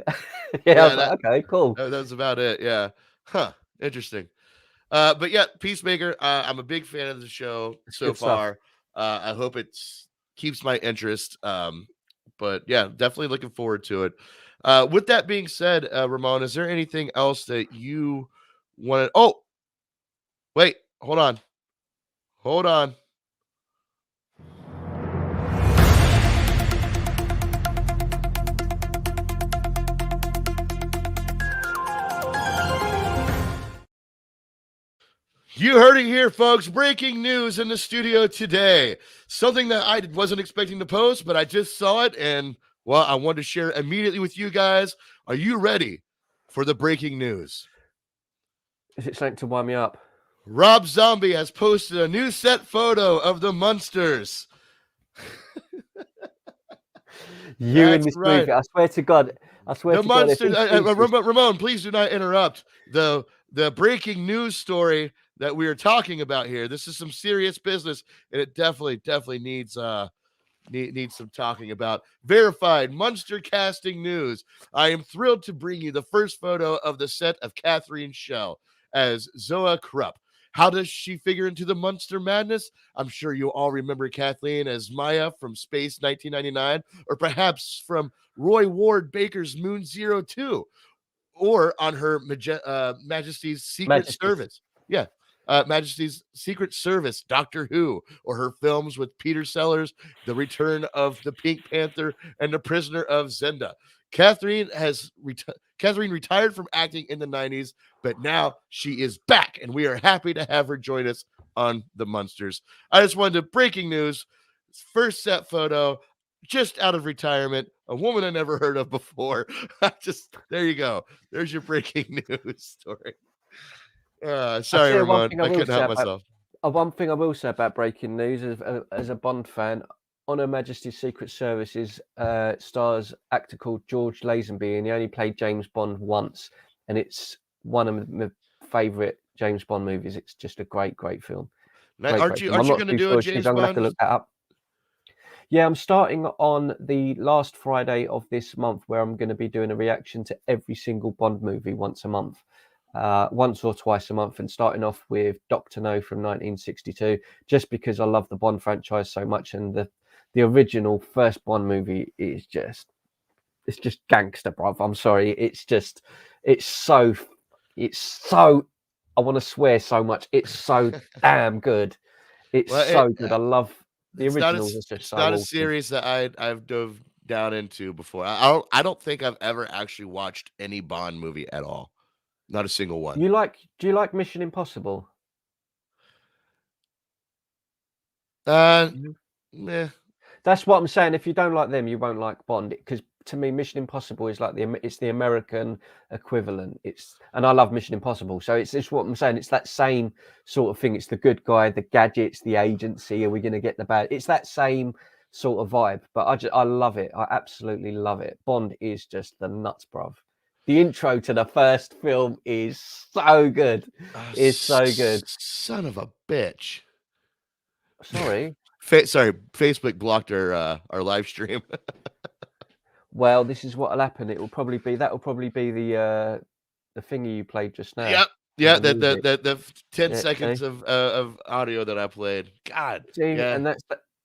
I was like, okay, cool. That was about it. Yeah, interesting. But yeah, PeaceMaker. I'm a big fan of the show so far. I hope it keeps my interest. But yeah, definitely looking forward to it. With that being said, Ramon, is there anything else that you wanted? Oh, wait, hold on. You heard it here, folks. Breaking news in the studio today. Something that I wasn't expecting to post, but I just saw it, and well, I wanted to share immediately with you guys. Are you ready for the breaking news? Is it something to wind me up? Rob Zombie has posted a new set photo of the Munsters. In this movie, I swear to God. The Munsters. Ramon, please do not interrupt the breaking news story that we are talking about here. This is some serious business, and it definitely needs some talking about. Verified Munster casting news. I am thrilled to bring you the first photo of the set of Catherine Schell as Zoa Krupp. How does she figure into the Munster madness? I'm sure you all remember Kathleen as Maya from Space 1999, or perhaps from Roy Ward Baker's Moon 02, or on her Majesty's Secret Service. Yeah. Majesty's Secret Service, Doctor Who, or her films with Peter Sellers, The Return of the Pink Panther, and The Prisoner of Zenda. Catherine retired from acting in the 90s, but now she is back, and we are happy to have her join us on the Munsters. I just wanted to breaking news, first set photo, just out of retirement, a woman I never heard of before. There you go. There's your breaking news story. Sorry, Ramon. I couldn't help myself. One thing I will say about breaking news as a Bond fan, on Her Majesty's Secret Services stars actor called George Lazenby, and he only played James Bond once, and it's one of my favourite James Bond movies. It's just a great film. Aren't you going to do a James Bond? I'm going to have to look that up. Yeah, I'm starting on the last Friday of this month, where I'm going to be doing a reaction to every single Bond movie once a month, once or twice a month, and starting off with Dr. No from 1962, just because I love the Bond franchise so much, and the original first Bond movie is just, it's just gangster, bruv. I'm sorry, it's so, I want to swear so much. It's so damn good. It's so good. I love the original. It's not a series that I've dove down into before. I don't think I've ever actually watched any Bond movie at all. Not a single one. Do you like Mission Impossible? Meh. That's what I'm saying. If you don't like them, you won't like Bond, because to me, Mission Impossible is like it's the American equivalent. And I love Mission Impossible, so it's what I'm saying. It's that same sort of thing. It's the good guy, the gadgets, the agency. Are we going to get the bad? It's that same sort of vibe. But I love it. I absolutely love it. Bond is just the nuts, bruv. The intro to the first film is so good. It's so good. Son of a bitch. Sorry. Sorry, Facebook blocked our live stream. Well, this is what'll happen. It will probably be the thingy you played just now. Yep. Yeah, the 10 seconds of audio that I played. God. See, yeah.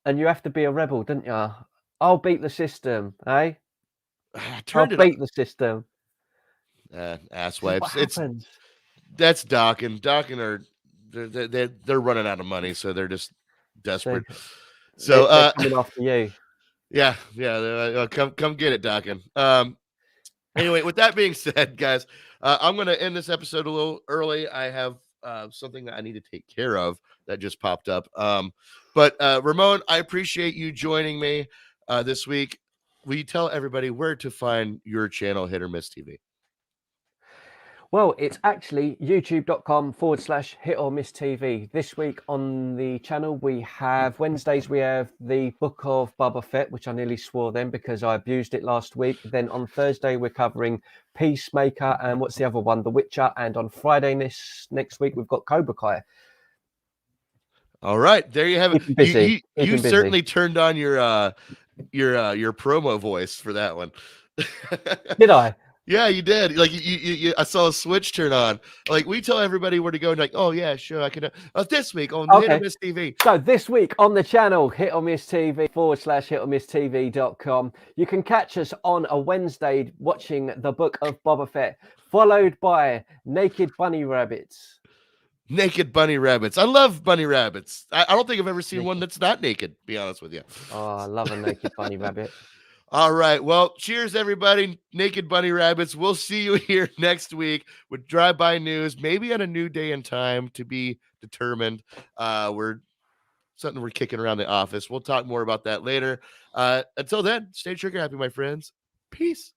And you have to be a rebel, don't you? I'll beat the system, eh? I'll beat the system. Asswipes. That's Doc, and are they're running out of money, so they're just desperate. So they're coming after you. Yeah. Come get it, Dockin. Anyway, with that being said, guys, I'm going to end this episode a little early. I have something that I need to take care of that just popped up. But Ramon, I appreciate you joining me this week. Will you tell everybody where to find your channel, Hit or Miss TV? Well, it's actually youtube.com/Hit or Miss TV. This week on the channel, Wednesdays, we have the Book of Boba Fett, which I nearly swore then because I abused it last week. Then on Thursday, we're covering PeaceMaker, and what's the other one? The Witcher. And on Friday next week, we've got Cobra Kai. All right, there you have it. You certainly turned on your promo voice for that one. Did I? Yeah, you did. Like you I saw a switch turn on. Like, we tell everybody where to go, and like, oh yeah, sure, I can. This week on Hit or Miss TV. So this week on the channel, Hit or Miss TV /hitormisstv.com. You can catch us on a Wednesday watching the Book of Boba Fett, followed by Naked Bunny Rabbits. Naked bunny rabbits. I love bunny rabbits. I don't think I've ever seen one that's not naked, to be honest with you. Oh, I love a naked bunny rabbit. All right. Well, cheers, everybody. Naked bunny rabbits. We'll see you here next week with drive-by news, maybe on a new day and time to be determined. We're kicking around the office. We'll talk more about that later. Until then, stay trigger happy, my friends. Peace.